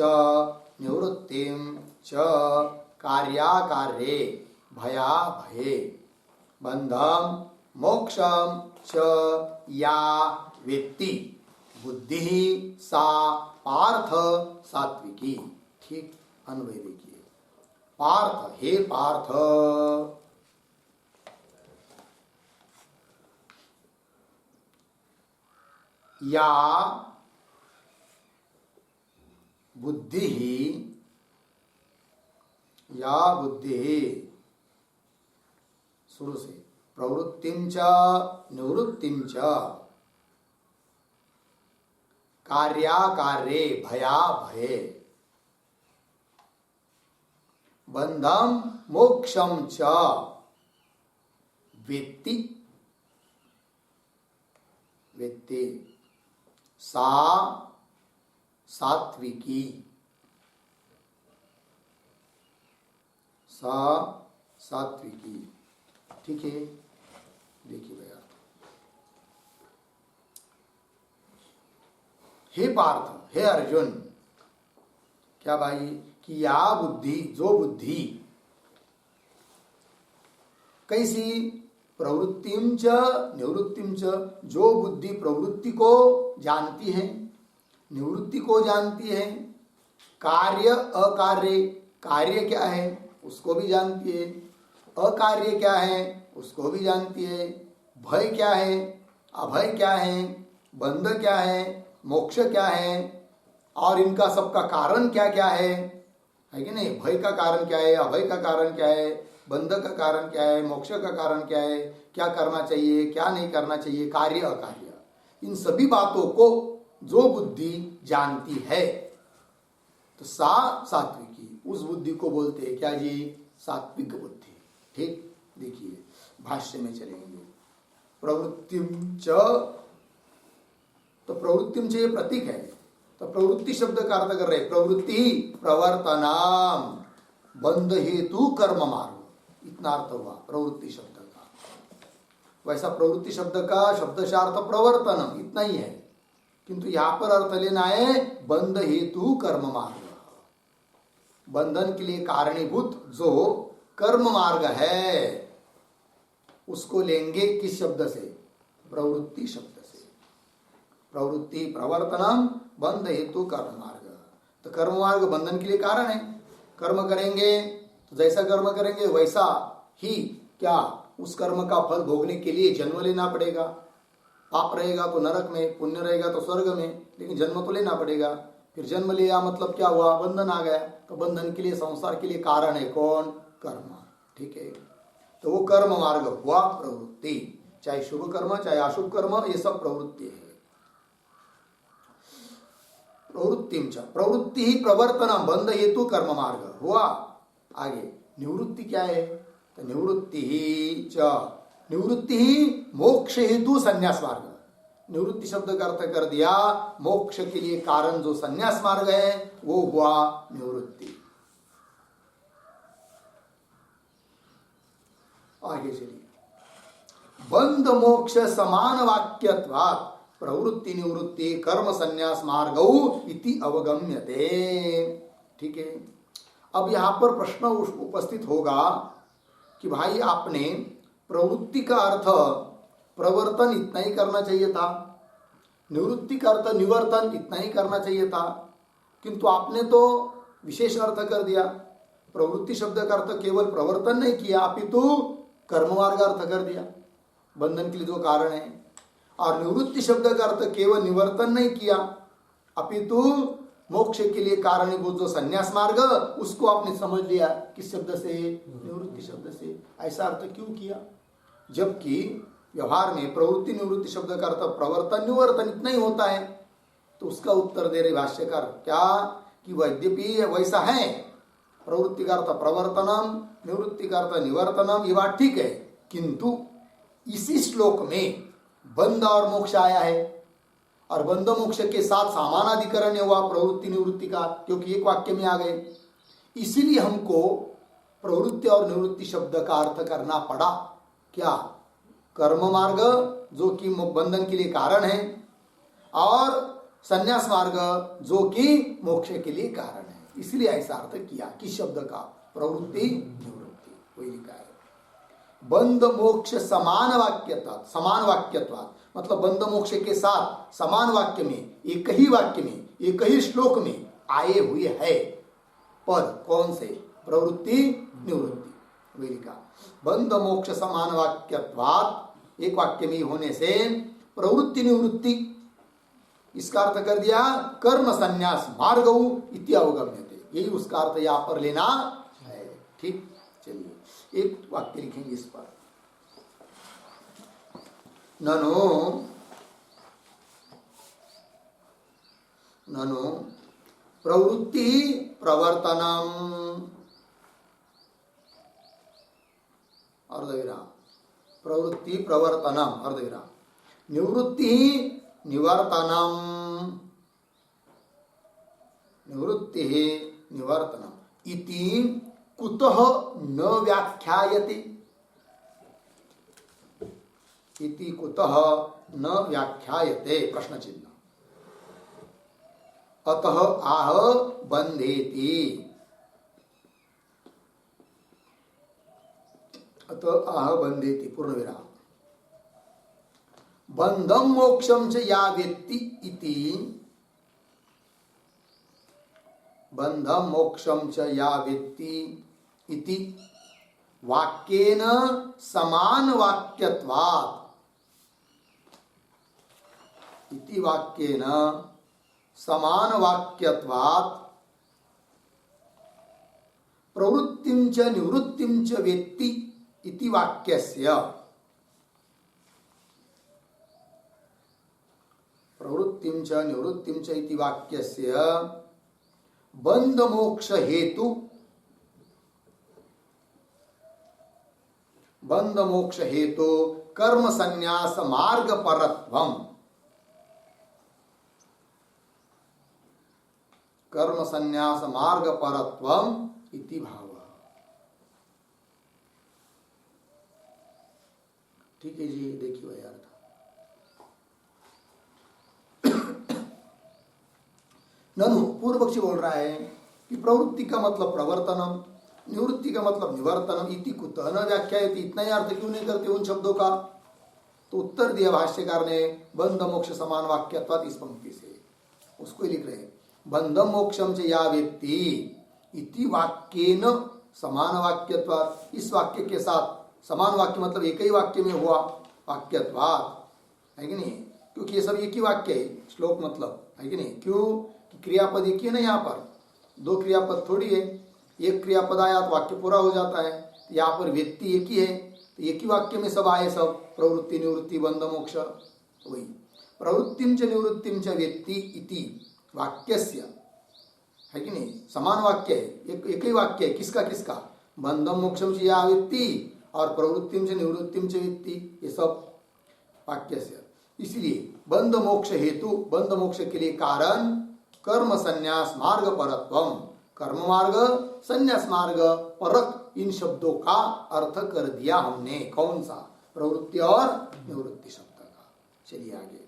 निवृत्तिं च कार्याकार्ये भयाभये, बन्धं मोक्षं च या वेत्ति, बुद्धिः सा पार्थ सात्विकी। ठीक अन्वय देखिए। पार्थ, हे पार्थ, या बुद्धि, या बुद्धि, शुरू से प्रवृत्तिं च निवृत्तिं च, कार्याकार्ये भयाभये, बन्धं मोक्षं च वेत्ति, वेत्ति, सा सात्विकी, सा सात्विकी। ठीक है, देखिए भैया। हे पार्थ, हे अर्जुन, क्या भाई? कि या बुद्धि, जो बुद्धि, कैसी? प्रवृत्तिं च निवृत्तिं च, जो बुद्धि प्रवृत्ति को जानती है, निवृत्ति को जानती है, कार्य अकार्य, कार्य क्या है उसको भी जानती है, अकार्य क्या है उसको भी जानती है, भय क्या है, अभय क्या है, बंध क्या है, मोक्ष क्या है, और इनका सबका कारण क्या क्या है, है कि नहीं? भय का कारण क्या है, अभय का कारण क्या है, बंध का कारण क्या है, मोक्ष का कारण क्या है, क्या करना चाहिए क्या नहीं करना चाहिए, कार्य अकार्य, इन सभी बातों को जो बुद्धि जानती है तो सात्विकी, उस बुद्धि को बोलते हैं क्या जी? सात्विक बुद्धि। ठीक, देखिए भाष्य में चलेंगे। प्रवृत्तिम च, तो प्रवृत्तिम च ये प्रतीक है, तो प्रवृत्ति शब्द का अर्थ कर रहे, प्रवृत्ति प्रवर्तनाम बंध हेतु कर्म मार्ग, इतना अर्थ हुआ प्रवृत्ति शब्द का। वैसा प्रवृत्ति शब्द का शब्दशार्थ प्रवर्तनम इतना ही है, किंतु यहां पर अर्थ लेना है बंध हेतु कर्म मार्ग, बंधन के लिए कारणीभूत जो कर्म मार्ग है उसको लेंगे किस शब्द से? प्रवृत्ति शब्द से। प्रवृत्ति प्रवर्तनम बंध हेतु कर्म मार्ग, तो कर्म मार्ग बंधन के लिए कारण है। कर्म करेंगे तो जैसा कर्म करेंगे वैसा ही क्या उस कर्म का फल भोगने के लिए जन्म लेना पड़ेगा। पाप रहेगा तो नरक में, पुण्य रहेगा तो स्वर्ग में, लेकिन जन्म तो लेना पड़ेगा। फिर जन्म लिया मतलब क्या हुआ? बंधन आ गया। तो बंधन के लिए, संसार के लिए कारण है कौन? कर्म। ठीक है, तो वो कर्म मार्ग हुआ प्रवृत्ति, चाहे शुभ कर्म चाहे अशुभ कर्म, ये सब प्रवृत्ति है। प्रवृत्तिम च, प्रवृत्ति ही प्रवर्तनम बंध हेतु कर्म मार्ग हुआ। आगे निवृत्ति क्या है? तो निवृत्ति ही च, निवृत्ति ही मोक्ष हेतु संन्यास मार्ग। निवृत्ति शब्द का अर्थ कर दिया मोक्ष के लिए कारण जो संन्यास मार्ग है वो हुआ निवृत्ति। आगे चलिए, बंध मोक्ष समान वाक्यत्वात् प्रवृत्ति निवृत्ति कर्म संन्यास मार्गौ इति अवगम्यते। ठीक है, अब यहां पर प्रश्न उपस्थित होगा कि भाई आपने प्रवृत्ति का अर्थ प्रवर्तन इतना ही करना चाहिए था, निवृत्ति का अर्थ निवर्तन इतना ही करना चाहिए था, किंतु आपने तो विशेष अर्थ कर दिया। प्रवृत्ति शब्द का अर्थ केवल प्रवर्तन नहीं किया, अपितु कर्म मार्ग अर्थ कर दिया, बंधन के लिए जो कारण है। और निवृत्ति शब्द का अर्थ केवल निवर्तन नहीं किया, अपितु मोक्ष के लिए कारणीभूत जो संन्यास मार्ग उसको आपने समझ लिया किस शब्द से? निवृत्ति शब्द से। ऐसा अर्थ क्यों किया? जबकि व्यवहार में प्रवृत्ति निवृत्ति शब्द का अर्थ प्रवर्तन निवर्तन इतना ही होता है। तो उसका उत्तर दे रहे भाष्यकार क्या कि यद्यपि वैसा है, प्रवृत्ति का अर्थ प्रवर्तनम, निवृत्ति का अर्थ निवर्तनम, ये बात ठीक है, किंतु इसी श्लोक में बंध और मोक्ष आया है और बंध मोक्ष के साथ समानाधिकरण हुआ प्रवृत्ति निवृत्ति का, क्योंकि एक वाक्य में आ गए। इसीलिए हमको प्रवृत्ति और निवृत्ति शब्द का अर्थ करना पड़ा क्या? कर्म मार्ग जो कि बंधन के लिए कारण है और संन्यास मार्ग जो कि मोक्ष के लिए कारण है। इसलिए ऐसा अर्थ किया कि शब्द का प्रवृत्ति निवृत्ति, वही लिखा है। बंध मोक्ष समान वाक्यता, समान वाक्यत्वात् मतलब बंध मोक्ष के साथ समान वाक्य में, एक ही वाक्य में, एक ही श्लोक में आए हुए है पद। कौन से? प्रवृत्ति निवृत्ति, वही लिखा। बंध मोक्ष समान वाक्यत्वात्, एक वाक्य में होने से प्रवृत्ति निवृत्ति, इसका अर्थ कर दिया कर्म संन्यास मार्गौ इति अवगम्यते, यही उसका अर्थ यहां पर लेना है। ठीक, चलिए एक वाक्य लिखेंगे इस पर। ननु प्रवृत्ति प्रवर्तनम, अर्धविराम, प्रवृत्ति प्रवर्तनम अर्धविराम, निवृत्ति निवर्तनम, निवृत्ति निवर्तनम इति कुतः न व्याख्यायते, इति कुतः न व्याख्यायते प्रश्न चिन्ह। अतः आह बंधेति, अतः आह बंधेति पूर्ण विराम। बंधम मोक्षम च या वेत्ति इति, बंधम मोक्षम च या वेत्ति इति वाक्येन समान वाक्यत्वात्, इति वाक्येन समान वाक्यत्वात् प्रवृत्तिं च निवृत्तिं च वेत्ति इति वाक्यस्य प्रवृत्तिं च निवृत्तिं च इति वाक्यस्य बंध मोक्ष हेतु कर्म संन्यास मार्ग परत्वम कर्म संन्यास मार्ग परत्वम इति भाव। ठीक है जी, देखिए वही अर्थ। ननु पूर्व पक्षी बोल रहा है कि प्रवृत्ति का मतलब प्रवर्तनम, निवृत्ति का मतलब निवर्तनम इति कुतः न व्याख्यायति, इतना ही अर्थ क्यों नहीं करते उन शब्दों का? तो उत्तर दिया भाष्यकार ने बंध मोक्ष समान वाक्यत्वात्, इस पंक्ति से उसको लिख रहे हैं बंधम मोक्षम च या व्यक्ति इति वाक्येन समान वाक्यत्वात्, इस वाक्य के साथ समान वाक्य मतलब एक ही वाक्य में हुआ वाक्यत्वात्, है कि नहीं? क्योंकि ये सब एक ही वाक्य है, श्लोक मतलब, है कि नहीं? क्यों? कि क्रियापद एक ही है ना, यहाँ पर दो क्रियापद थोड़ी है, एक क्रियापद आया तो वाक्य पूरा हो जाता है। यहाँ पर व्यक्ति एक ही है, तो एक ही वाक्य में सब आए, सब प्रवृत्ति निवृत्ति बंध मोक्ष, वही प्रवृत्तिं च निवृत्तिं च व्यक्ति इति वाक्यस्य, है कि नहीं? समान वाक्य है, एक ही वाक्य है, किसका किसका? बंधम मोक्षम च या व्यक्ति और प्रवृत्तिं च निवृत्तिं च व्यक्ति, ये सब वाक्यस्य। इसलिए बंध मोक्ष हेतु, बंध मोक्ष के लिए कारण कर्म संन्यास मार्ग परत्वम, कर्म मार्ग संन्यास मार्ग परक, इन शब्दों का अर्थ कर दिया हमने। कौन सा? प्रवृत्ति और निवृत्ति शब्द का। चलिए आगे।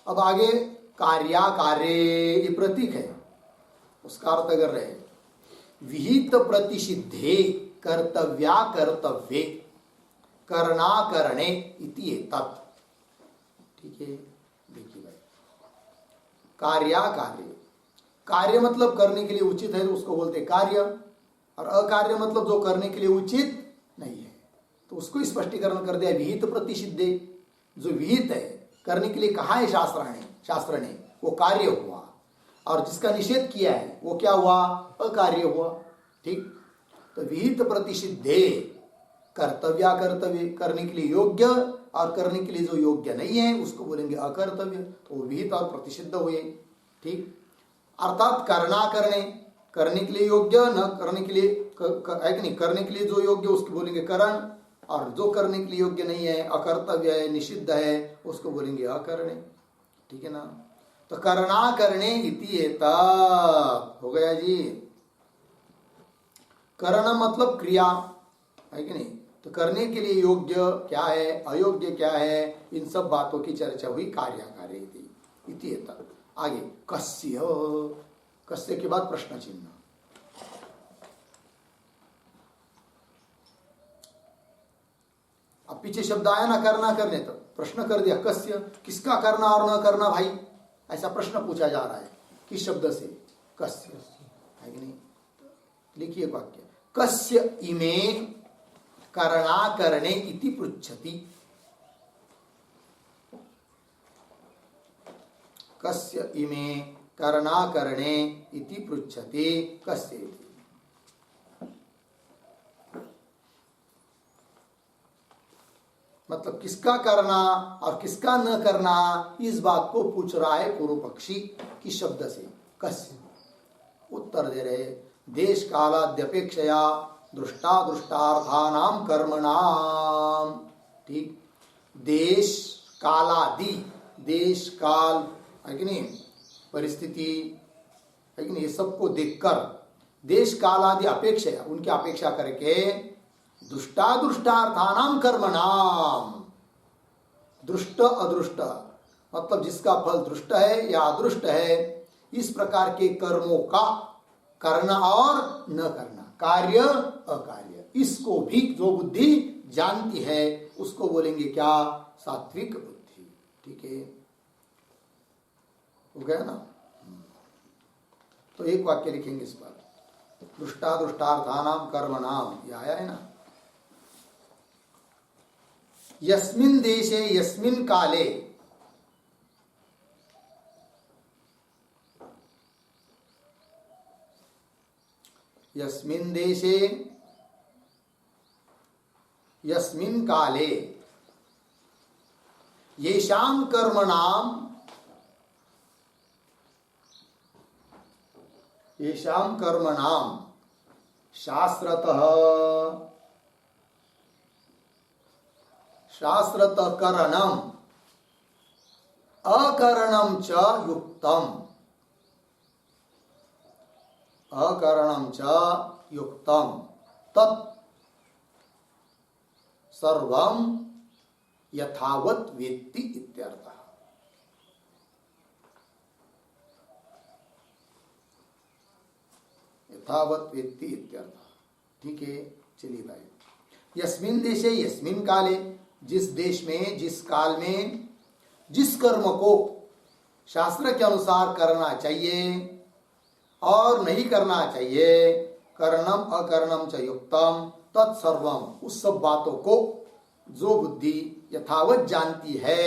अब आगे कार्याकार्य, ये प्रतीक है, उसका अर्थ कर रहे हैं विहित प्रतिषिद्धे कर्तव्या कर्तव्ये करणाकरणे इति एतत्। ठीक है, देखिए भाई, कार्याकार्य, कार्य मतलब करने के लिए उचित है तो उसको बोलते कार्य, और अकार्य मतलब जो करने के लिए उचित नहीं है, तो उसको स्पष्टीकरण कर दिया विहित प्रतिषिद्धे। जो विहित है, करने के लिए कहा है शास्त्र ने, वो कार्य हुआ, और जिसका निषेध किया है वो क्या हुआ? अकार्य हुआ। ठीक, तो विहित प्रतिषिद्धे कर्तव्या कर्तव्य, करने के लिए योग्य और करने के लिए जो योग्य नहीं है उसको बोलेंगे अकर्तव्य, तो विहित और प्रतिषिद्ध हुए। ठीक, अर्थात करना करने, करने के लिए योग्य, न करने के लिए है कि नहीं, करने के लिए जो योग्य उसको बोलेंगे करण, और जो करने के लिए योग्य नहीं है, अकर्तव्य है, निषिद्ध है, उसको बोलेंगे अकरणे। ठीक है ना? तो करना करने इति एतत् हो गया जी। करण मतलब क्रिया, है कि नहीं? तो करने के लिए योग्य क्या है, अयोग्य क्या है, इन सब बातों की चर्चा हुई कार्याकार्य इति एतत्। आगे कस्य, कस्य के बाद प्रश्न चिन्ह। अब पीछे शब्द आया ना करना करने, तो प्रश्न कर दिया कस्य, किसका करना और न करना भाई, ऐसा प्रश्न पूछा जा रहा है किस शब्द से? कस्य, है कि नहीं? लिखिए वाक्य, कस्य इमे करणाकरणे इति पृच्छति। कस्य इमे करणाकरणे इति पृच्छति, कस्य इति। मतलब किसका करना और किसका न करना, इस बात को पूछ रहा है पूर्व पक्षी किस शब्द से? कस्य। उत्तर दे रहे देश कालाद्यपेक्षया दृष्टादृष्टार्थानाम कर्मणाम। ठीक, देश कालादि, देश काल, है कि नहीं, परिस्थिति, है कि नहीं, ये सबको देखकर, देश कालादि अपेक्षा, उनकी अपेक्षा करके दृष्टादृष्टार्थानाम कर्मणाम, दृष्ट अदृष्ट मतलब जिसका फल दृष्ट है या अदृष्ट है, इस प्रकार के कर्मों का करना और न करना, कार्य अकार्य, इसको भी जो बुद्धि जानती है उसको बोलेंगे क्या? सात्विक बुद्धि। ठीक है, हो गया ना? तो एक वाक्य लिखेंगे इस पर, दृष्टादृष्टार्थानाम कर्मणाम, ये आया है ना? यस्मिन् देशे यस्मिन् काले यस्मिन् देशे यस्मिन् काले येषां कर्मणां शास्त्रतः करणम् अकरणं च युक्तम् तत् सर्वं यथावत् वेत्ति इत्यर्थः। यथावत् वेत्ति इत्यर्थः। ठीक है, चलिए भाई। यस्मिन् देशे यस्मिन् काले, जिस देश में, जिस काल में, जिस कर्म को शास्त्र के अनुसार करना चाहिए और नहीं करना चाहिए, करणम अकरणम च युक्तम तत्सर्वम, उस सब बातों को जो बुद्धि यथावत जानती है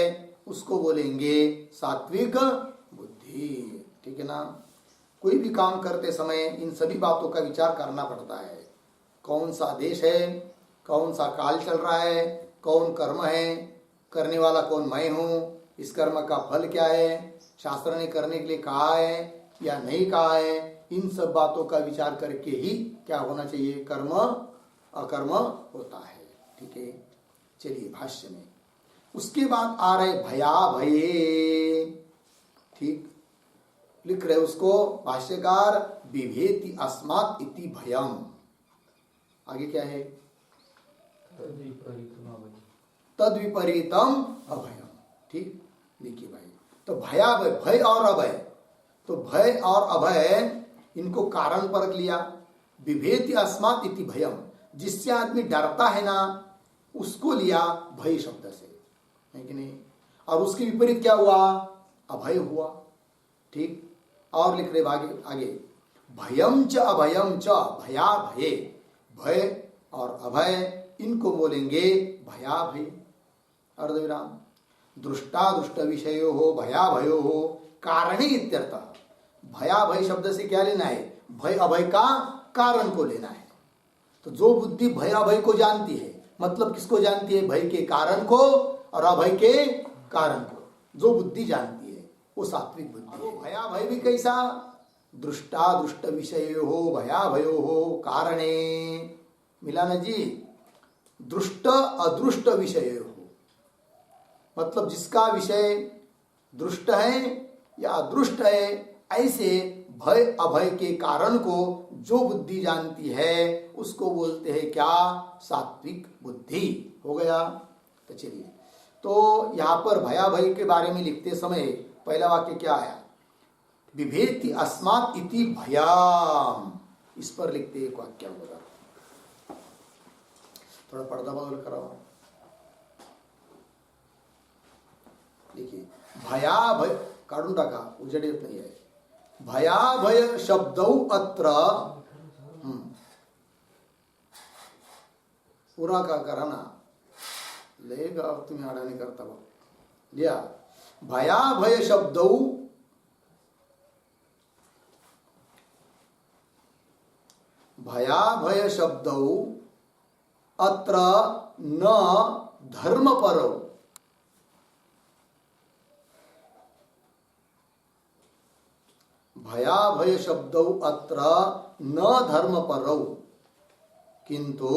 उसको बोलेंगे सात्विक बुद्धि। ठीक है ना। कोई भी काम करते समय इन सभी बातों का विचार करना पड़ता है। कौन सा देश है, कौन सा काल चल रहा है, कौन कर्म है, करने वाला कौन मैं हूँ, इस कर्म का फल क्या है, शास्त्र ने करने के लिए कहा है या नहीं कहा है, इन सब बातों का विचार करके ही क्या होना चाहिए, कर्म अकर्म होता है। ठीक है, चलिए भाष्य में उसके बाद आ रहे भया भये। ठीक, लिख रहे उसको भाष्यकार बिभेति अस्मात् इति भयम। आगे क्या है, तद विपरीतम अभयम। ठीक, देखिए भाई, तो भया भय, भय और अभय, तो भय और अभय इनको कारण परख लिया। बिभेति अस्मात् इति भयम, जिससे आदमी डरता है ना उसको लिया भय शब्द से, है कि नहीं। और उसके विपरीत क्या हुआ, अभय हुआ। ठीक, और लिख रहे आगे भयम च अभयम च भया भये, भय और अभय इनको बोलेंगे भया भय। अर्धविराम। दृष्टा दुष्ट विषयो हो भया भयो हो कारणे इत्यर्थः। भया भय शब्द से क्या लेना है, भय अभय का कारण को लेना है। तो जो बुद्धि भय अभय को जानती है, मतलब किसको जानती है, भय के कारण को और अभय के कारण को जो बुद्धि जानती है वो सात्विक बुद्धि है। भया भय भी कैसा, दृष्टा दुष्ट विषयो हो भया भयो हो कारणे, मिला ना जी। दृष्ट अदृष्ट विषय हो, मतलब जिसका विषय दृष्ट है या अदृष्ट है, ऐसे भय अभय के कारण को जो बुद्धि जानती है उसको बोलते हैं क्या, सात्विक बुद्धि। हो गया। तो चलिए, तो यहाँ पर भया भय के बारे में लिखते समय पहला वाक्य क्या आया, बिभेति अस्मात् इति भयाम। इस पर लिखते एक वाक्य होगा, थोड़ा पर्दा बदल कराओ। देखिए, भया भय काढून टाका, उजेड येत नाही आहे। भया भय शब्दौ अत्र, पूरा का करा ना, लेगा तुम्ही अडाणी करता बघ, लिया भया भय शब्दौ, भया भय शब्दौ अत्र न धर्मपरौ, भया भय शब्दौ अत्र न धर्मपरौ किंतु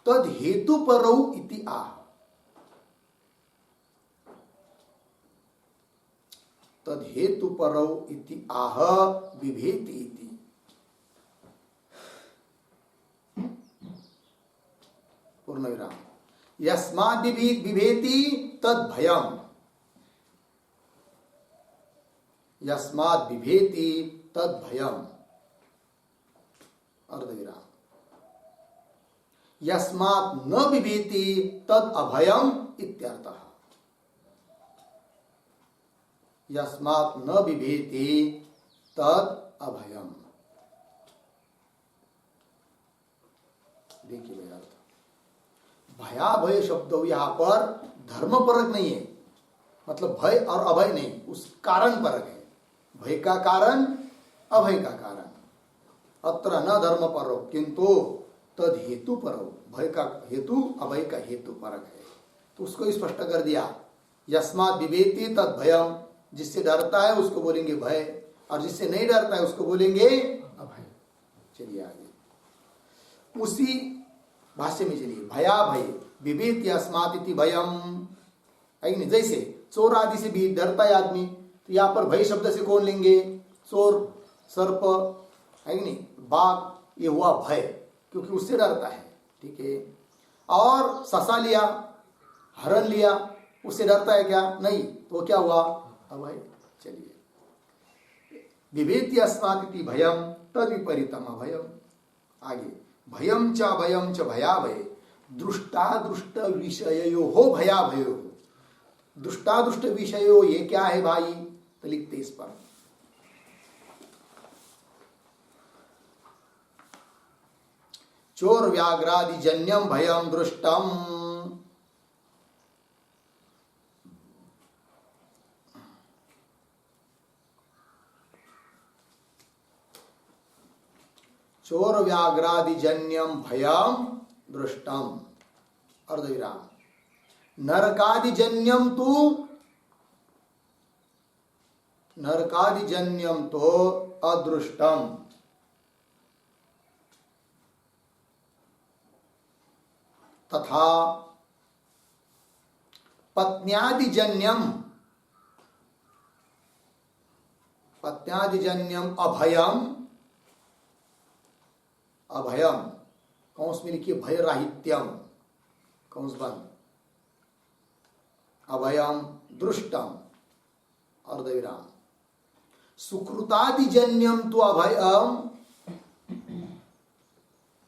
तद हेतुपरौ इति आह। तद हेतुपरौ इति आह बिभेति इति। पूर्णविराम। यस्माद् बिभेति तद भयम, यस्माद् बिभेति तद भयम। अर्धविराम। यस्मात् न बिभेति तद अभयम इत्यर्थः। यस्मात् न बिभेति तद अभयम। देखिए भैया, भया भय शब्द यहां पर धर्म परक नहीं है, मतलब भय और अभय नहीं, उस कारण परक है। भय का कारण अभय का कारण। अत्र न धर्म परो किंतु तद हेतु परो, भय का हेतु अभय का हेतु परक है। तो उसको स्पष्ट कर दिया, यस्मात् विवेति तद भयम, जिससे डरता है उसको बोलेंगे भय, और जिससे नहीं डरता है उसको बोलेंगे अभय। चलिए आगे उसी भाष्य में चलिए, भया भय विवेति अस्मात् इति भयम, है कि नहीं। जैसे चोर आदि से भी डरता है आदमी, तो यहाँ पर भय शब्द से कौन लेंगे, चोर, सर्प, है कि नहीं, बाघ, ये हुआ भय, क्योंकि उससे डरता है। ठीक है। और ससा लिया, हरण लिया, उससे डरता है क्या, नहीं, तो क्या हुआ, अभय। चलिए, विवेति अस्मात् इति भयम तद विपरीतम अभयम। आगे, भयम च अभयम च भयाभय दृष्टादृष्ट विषयो हो भयाभयो। दृष्टादृष्ट विषयो ये क्या है भाई, तो लिखते इस पर, चोर व्याघ्रादि जन्यम भयम दृष्टम। चोर व्याघ्रादि जन्यम भयम दृष्टम, अर्धविराम। नरकादि जन्यम तो, नरकादि जन्यम तो अदृष्टम। तथा पत्न्यादिजन्यम, पत्न्यादिजन्यम अभयम, अभयम कौंस में लिखिए भय राहित्यम, कौंस बंद, अभयम दृष्टम, अर्धविराम। सुकृतादिजन्यम तो अभयम,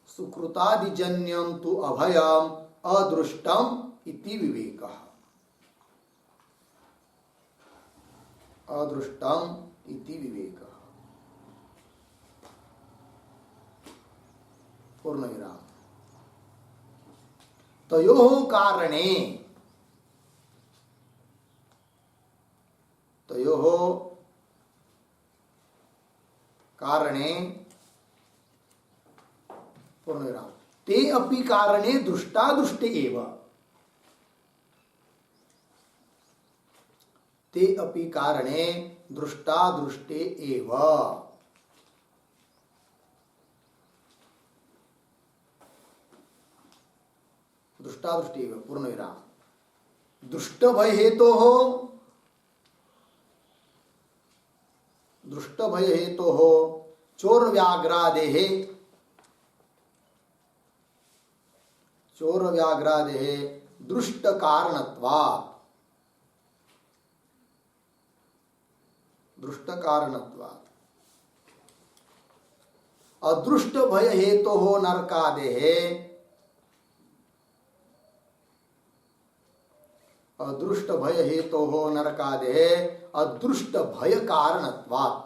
सुकृतादिजन्यम तो अभयम अदृष्टम इति विवेकः, अदृष्टम इति विवेकः। पूर्णविराम। तयोः कारणे, तयोः कारणे, पूर्णविराम, ते अपि कारणे दृष्टादृष्टे एव, ते अपि कारणे दृष्टादृष्टे एव। दृष्टादृष्टे एव, पूर्णविराम। दृष्ट भय हेतु हो, दृष्ट भय हेतु हो चोर व्याघ्रादेः, चोर व्याघ्रादेः दृष्ट कारणत्वात्, दृष्ट कारणत्वात्। अदृष्ट भय हेतु हो नरकादेः, अदृष्ट भय हेतु हो नरकादेः अदृष्ट भय कारणत्वात्,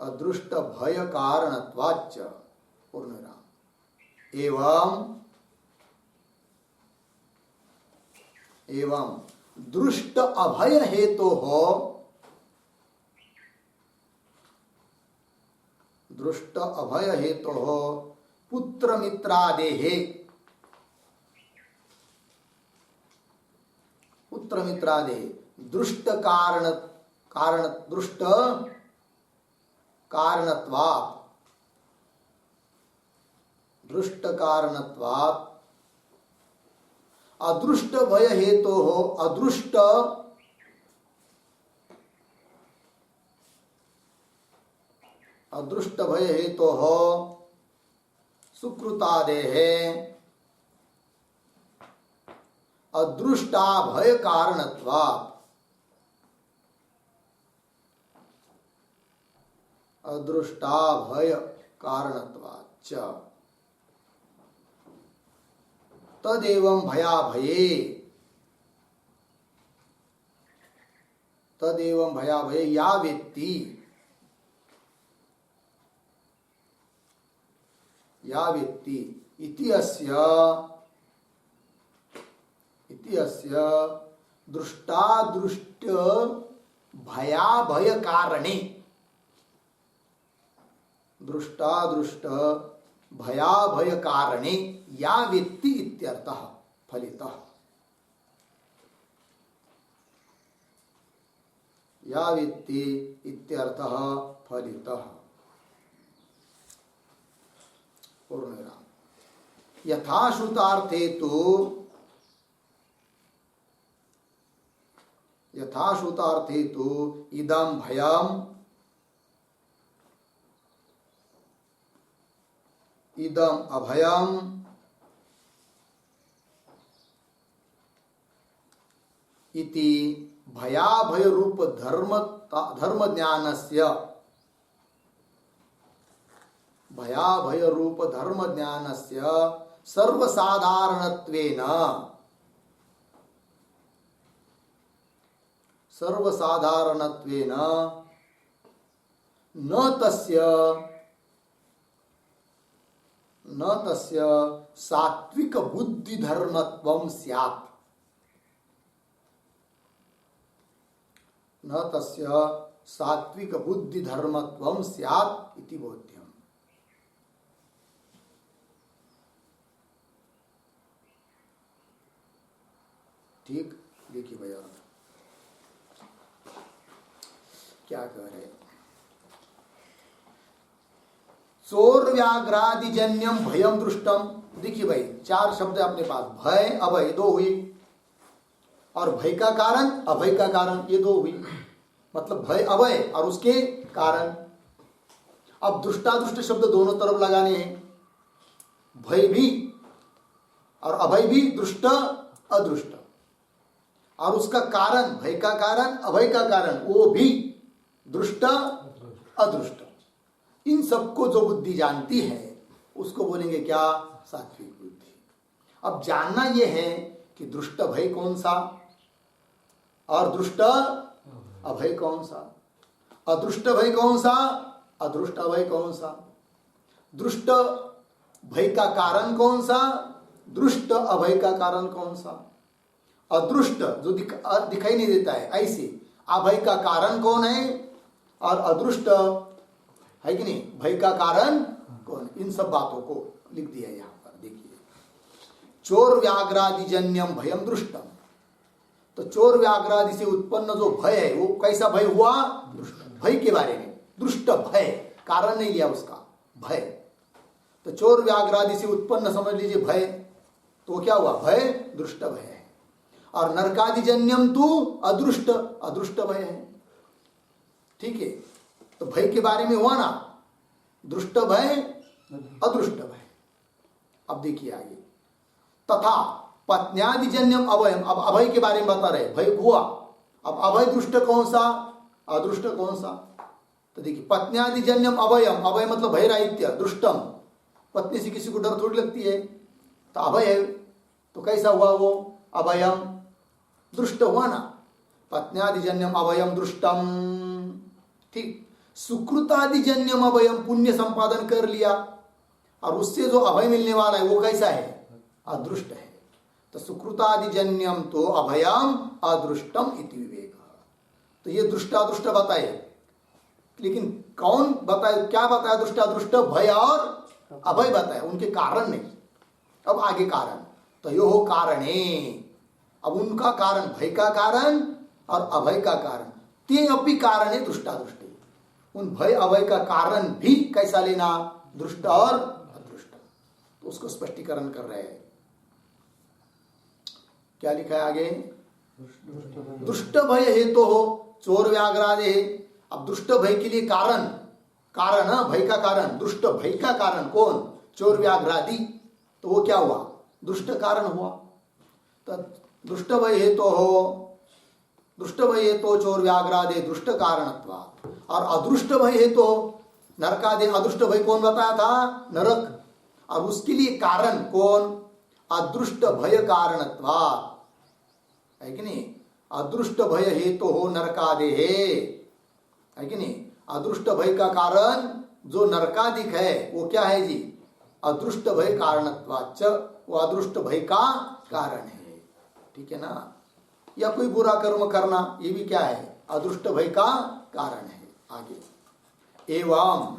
अदृष्ट भय कारणत्वाच्च, पूर्णविराम। एवं, एवं दृष्ट अभय हेतु हो, दृष्ट अभय हेतु हो पुत्र मित्रादेः, पुत्र मित्रादेः दृष्ट कारण, कारण दृष्ट कारणत्वात्, दृष्ट कारणत्वात्। अदृष्ट भय हेतु हो अदृष्ट, अदृष्ट भय हेतु हो सुकृतादेः अदृष्टा भय कारणत्वात्, अदृष्टा भय कारणत्वाच्च। तदेवं भयाभये, तदेवं भयाभये या व्यक्ति, या व्यक्ति इति अस्य दृष्टादृष्ट भयाभय कारणे, दृष्टादृष्ट भयाभय कारणे या वेत्ति इत्यर्थः फलितः, या वेत्ति इत्यर्थः फलितः। पूर्णविराम। यथाश्रुतार्थे तो इदं भयम् इदम् अभयम् इति भयाभय रूप धर्म ज्ञानस्य, भयाभय रूप धर्म ज्ञानस्य सर्वसाधारणत्वेन न तस्य सात्विक बुद्धि धर्मत्वं स्यात्, न तस्य सात्विक बुद्धि धर्मत्वं स्यात् इति बोध्यम्। ठीक, देखिए भैया क्या कह रहे हैं। चोर व्याघ्रादिजन्यम भयम दृष्टम। देखिए भाई, चार शब्द अपने पास, भय अभय दो हुई, और भय का कारण अभय का कारण, ये दो हुई। मतलब भय अभय और उसके कारण। अब दृष्टादृष्ट शब्द दोनों तरफ लगाने हैं, भय भी और अभय भी, दृष्ट अदृष्ट, और उसका कारण, भय का कारण अभय का कारण, वो भी दृष्ट अदृष्ट। इन सबको जो बुद्धि जानती है उसको बोलेंगे क्या? सात्विक बुद्धि। अब जानना यह है कि दृष्ट भय कौन सा और दृष्ट अभय कौन सा, अदृष्ट भय कौन सा, अदृष्ट अभय कौन सा, दृष्ट भय का कारण कौन सा, दृष्ट अभय का कारण कौन सा, अदृष्ट जो दिखाई नहीं देता है ऐसे अभय का कारण कौन है, और अदृष्ट है कि नहीं भय का कारण कौन। इन सब बातों को लिख दिया यहां पर। देखिए, चोर व्याघ्रादिजन्यम भयम दृष्टम। तो चोर व्याघ्रादि से उत्पन्न जो भय है वो कैसा भय हुआ? दृष्ट भय के बारे में, दृष्ट भय, कारण नहीं लिया उसका, भय। तो चोर व्याघ्रादि से उत्पन्न समझ लीजिए भय, तो क्या हुआ? भय दृष्ट भय है। और नरकादिजन्यम तो अदृष्ट, अदृष्ट भय है। ठीक है, तो भय के बारे में हुआ ना, दृष्ट भय अदृष्ट भय। अब देखिए आगे, तथा पत्न्यादिजन्यम अभयम। अब अभय के बारे में बता रहे, भय हुआ, अब अभय दृष्ट कौन सा, अदृष्ट कौन सा। तो देखिए, पत्न्यादिजन्यम अभयम, अभय मतलब भयराहित्य, दृष्टम, पत्नी से किसी को डर थोड़ी लगती है, तो अभय है, तो कैसा हुआ वो? अभयम दृष्ट हुआ ना, पत्न्यादिजन्यम अभयम दृष्टम। ठीक, सुकृतादिजन्यम अभयम, पुण्य संपादन कर लिया और उससे जो अभय मिलने वाला है वो कैसा है? अदृष्ट है। तो सुकृतादिजन्यम तो अभयम अदृष्टम इति विवेक। तो ये दृष्टादृष्ट बताए, लेकिन कौन बताए, क्या बताया? दृष्टादृष्ट भय और अभय बताया, उनके कारण नहीं। अब आगे कारण, तो यो हो कारणे। अब उनका कारण, भय का कारण और अभय का कारण, ते अपि कारणे दृष्टादृष्ट। उन भय अभय का कारण भी कैसा लेना? दृष्ट और अदृष्ट। तो उसको स्पष्टीकरण कर रहे हैं। क्या लिखा है आगे? दुष्ट भय हेतु हो चोर व्याघ्रादे। अब दुष्ट भय के लिए कारण, कारण भय का कारण, दुष्ट भय का कारण कौन? चोर व्याघ्रादि। तो वो क्या हुआ? दुष्ट कारण हुआ। तो दुष्ट भय हेतु हो, दुष्ट भय हेतु चोर व्याघ्रादे दुष्ट कारणत्वा। और अदृष्ट भय हेतु नरकादे। अदृष्ट भय कौन बताया था? नरक। और उसके लिए कारण कौन? अदृष्ट भय कारणत्वा, है कि नहीं? अदृष्ट भय हेतु हो नरकादे है कि नहीं? अदृष्ट भय का कारण जो नरकादिक है वो क्या है जी? अदृष्ट भय कारणत्वाच, वो अदृष्ट भय का कारण है। ठीक है ना? या कोई बुरा कर्म करना, ये भी क्या है, अदृष्ट भय का कारण है। आगे एवं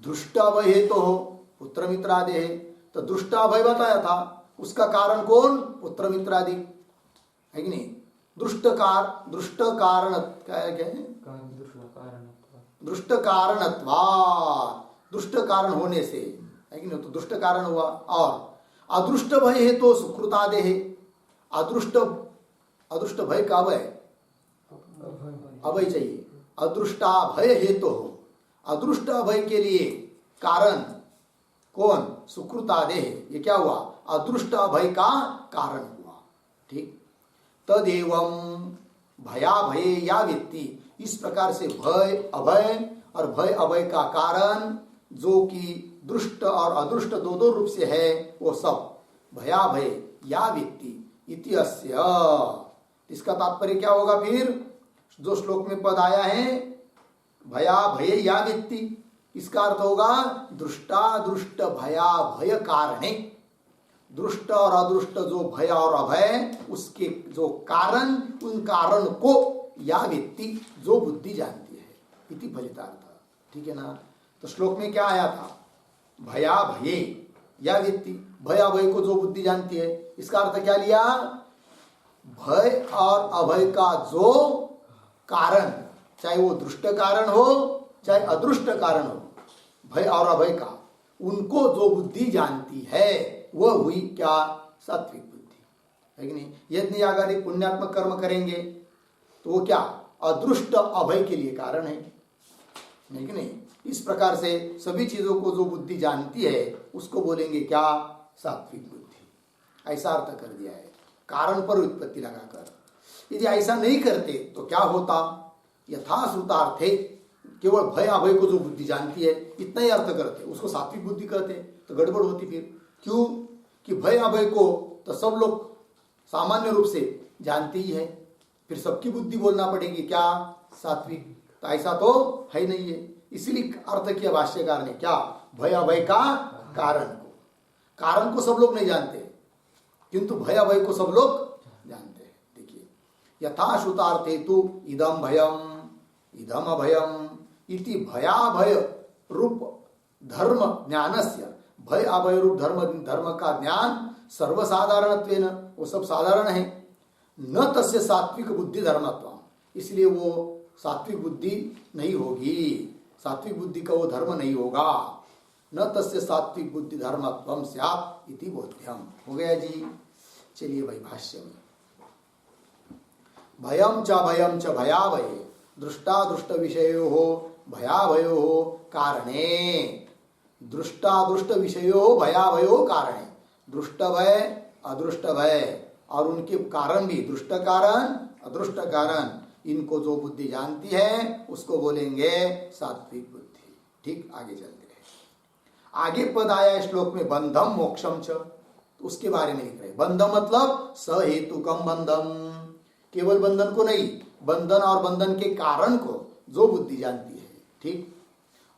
दुष्टाभय हेतु हो पुत्र मित्रादि है, तो दुष्टाभय बताया था, उसका कारण कौन, पुत्र मित्रादि है कि नहीं। दुष्ट कारण क्या है, दुष्ट कारणत्वा, दुष्ट कारण होने से है कि नहीं, तो दुष्ट कारण हुआ। और अदृष्ट भय है तो सुकृतादे है, अदृष्ट भय का अभय, अभय चाहिए, अदृष्टा भय हेतु हो, अदृष्ट भय के लिए कारण कौन, सुकृतादे है, ये क्या हुआ, अदृष्ट भय का कारण हुआ। ठीक, तदेवं भया भय या व्यक्ति, इस प्रकार से भय अभय और भय अभय का कारण जो कि दृष्ट और अदृष्ट दो दो रूप से है, वो सब भया भय या व्यक्ति इति अस्य, इसका तात्पर्य क्या होगा फिर, जो श्लोक में पद आया है भया भय या व्यक्ति, इसका अर्थ होगा दृष्टादृष्ट भया भय कारणे, दृष्ट और अदृष्ट जो भय और अभय उसके जो कारण, उन कारण को या व्यक्ति जो बुद्धि जानती है इति फलितार्थ। ठीक है ना। तो श्लोक में क्या आया था, भया भये या व्यक्ति, भय अभय को जो बुद्धि जानती है, इसका अर्थ क्या लिया, भय और अभय का जो कारण, चाहे वो दृष्ट कारण हो चाहे अदृष्ट कारण हो, भय और अभय का, उनको जो बुद्धि जानती है वह हुई क्या, सात्विक बुद्धि है कि नहीं। यदि अगर पुण्यात्मक कर्म करेंगे तो वो क्या, अदृष्ट अभय के लिए कारण है कि नहीं। इस प्रकार से सभी चीजों को जो बुद्धि जानती है उसको बोलेंगे क्या, सात्विक बुद्धि। ऐसा अर्थ कर दिया है कारण पर उत्पत्ति लगाकर। यदि ऐसा नहीं करते तो क्या होता, यथा श्रुतार्थे केवल भय अभय को जो बुद्धि जानती है इतना ही अर्थ करते, उसको सात्विक बुद्धि कहते, तो गड़बड़ होती फिर। क्यों कि भय अभय को तो सब लोग सामान्य रूप से जानते ही है, फिर सबकी बुद्धि बोलना पड़ेगी क्या, सात्विक, तो ऐसा तो है नहीं है। इसलिए अर्थ किया भाष्यकार ने क्या, भय अभय का कारण को सब लोग नहीं जानते, किंतु भय अभय को सब लोग जानते हैं। देखिए यथा श्रुतार्थे तु इदम भयम इदम अभयम इति भयाभय रूप धर्म ज्ञानस्य, भय अभय रूप धर्म का ज्ञान सर्वसाधारणत्वेन, वो सब साधारण है, न तस्य सात्विक बुद्धि धर्मत्व, इसलिए वो सात्विक बुद्धि नहीं होगी, सात्विक बुद्धि का वो धर्म नहीं होगा, न तस्य सात्विक बुद्धि धर्मत्वम स्यात् इति बोध्यम। हो गया जी। चलिए भाई भाष्य में, भयम च भयाभये दृष्टादृष्ट विषयो हो भयाभयो कारणे, दृष्टादृष्ट विषयो भयाभयो कारणे, दृष्ट भय अदृष्ट भय और उनके कारण भी, दृष्ट कारण अदृष्ट कारण, इनको जो बुद्धि जानती है उसको बोलेंगे सात्विक बुद्धि। ठीक, आगे चलते हैं। आगे पद आया श्लोक में बंधम मोक्षम च, तो उसके बारे में लिख रहे, बंधम मतलब सहेतुकम बंधम, केवल बंधन को नहीं, बंधन और बंधन के कारण को जो बुद्धि जानती है। ठीक,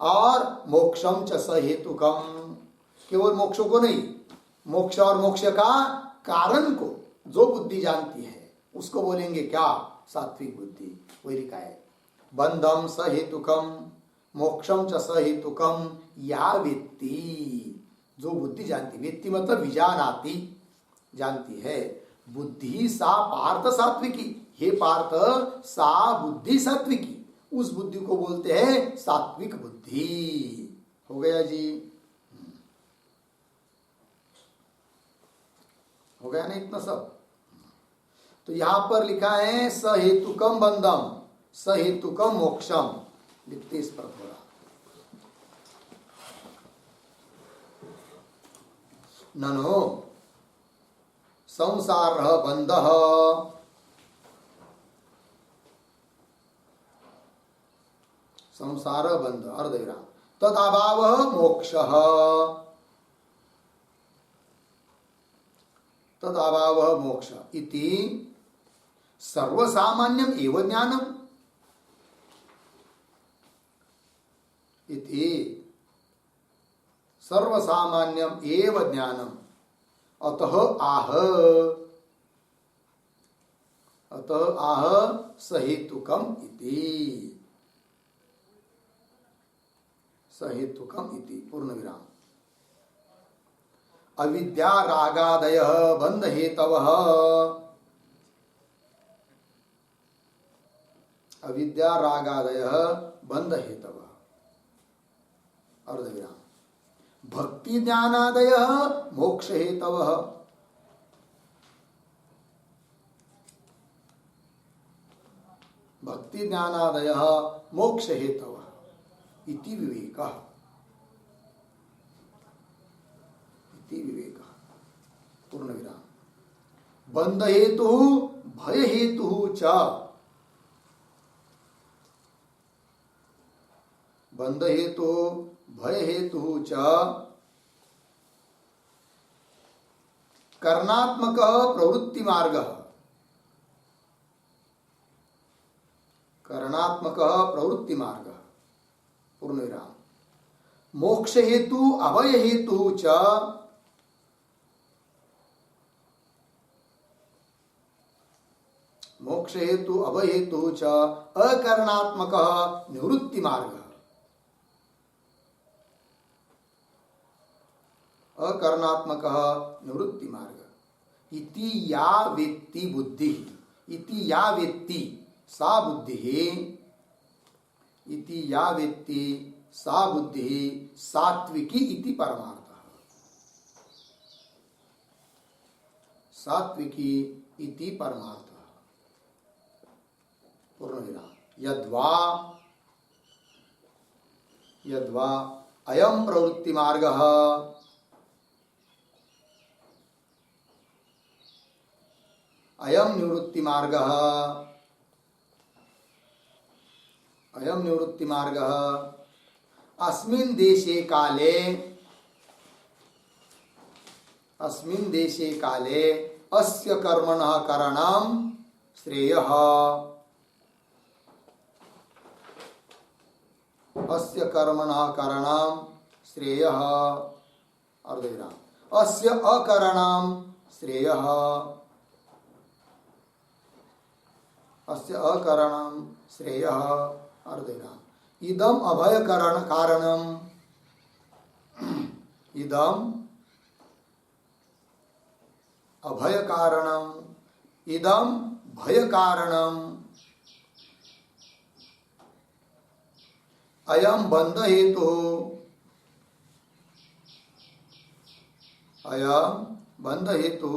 और मोक्षम च सहेतुकम, केवल मोक्ष को नहीं, मोक्ष और मोक्ष का कारण को जो बुद्धि जानती है उसको बोलेंगे क्या, सात्विक बुद्धि। वही लिखा है बंधम सहेतुकम मोक्षम च सहेतुकम या व्यक्ति, जो बुद्धि जानती, व्यक्ति मतलब विजानाति, जानती है, बुद्धि सा पार्थ सात्विकी, हे पार्थ सा बुद्धि सात्विकी, उस बुद्धि को बोलते हैं सात्विक बुद्धि। हो गया जी, हो गया ना इतना सब। तो यहां पर लिखा है सहेतुकम बंधम सहेतुकम मोक्षम, लिखते इस पर थोड़ा, ननो संसार बंध संसार बंध अर्धविराम तदाभाव मोक्ष, तदाभाव मोक्ष इति सर्वसामान्यम एव ज्ञानम, इति सर्वसामान्यम एव ज्ञानम, अतः आह अतः आह सहेतुकम इति। सहेतुकम इति पूर्ण विराम। अविद्या रागादय बंध हेतवः। अविद्या रागादय बंध हेतवः अर्धविराम। भक्ति ज्ञानादय मोक्ष हेतवः। भक्ति ज्ञानादय मोक्ष हेतवः इति विवेकः। इति विवेकः पूर्ण विराम। बंध हेतु भय हेतु च। बंध हेतु भय हेतु च कर्णात्मक प्रवृत्ति मार्ग। कर्णात्मक प्रवृत्ति मार्ग पूर्ण विराम। मोक्ष हेतु अभय हेतु च मोक्ष हेतु अभय हेतु च अकर्णात्मक निवृत्ति मार्ग। अकर्णात्मक निवृत्ति मार्ग। इति या वेत्ति बुद्धि। इति या वेत्ति सा बुद्धि। इति या वेत्ति सा बुद्धि सात्विकी इति परमार्थः। सात्विकी इति परमार्थः पूर्ण विराम। यद्वा यद्वा अयं प्रवृत्ति मार्गः अयं निवृत्ति मार्गः अयं निवृत्ति मार्गः अस्मिन् देशे काले अस्य कर्मणः करणं श्रेयः। अस्य कर्मणः करणं श्रेयः अर्धविराम। अस्य अकरणं श्रेयः। अस्य अकरणं श्रेयः अर्धविराम। इदम अभय कारणम। इदम अभय कारणम। इदम भय कारणम। अयम बंध हेतु। अयम बंध हेतु।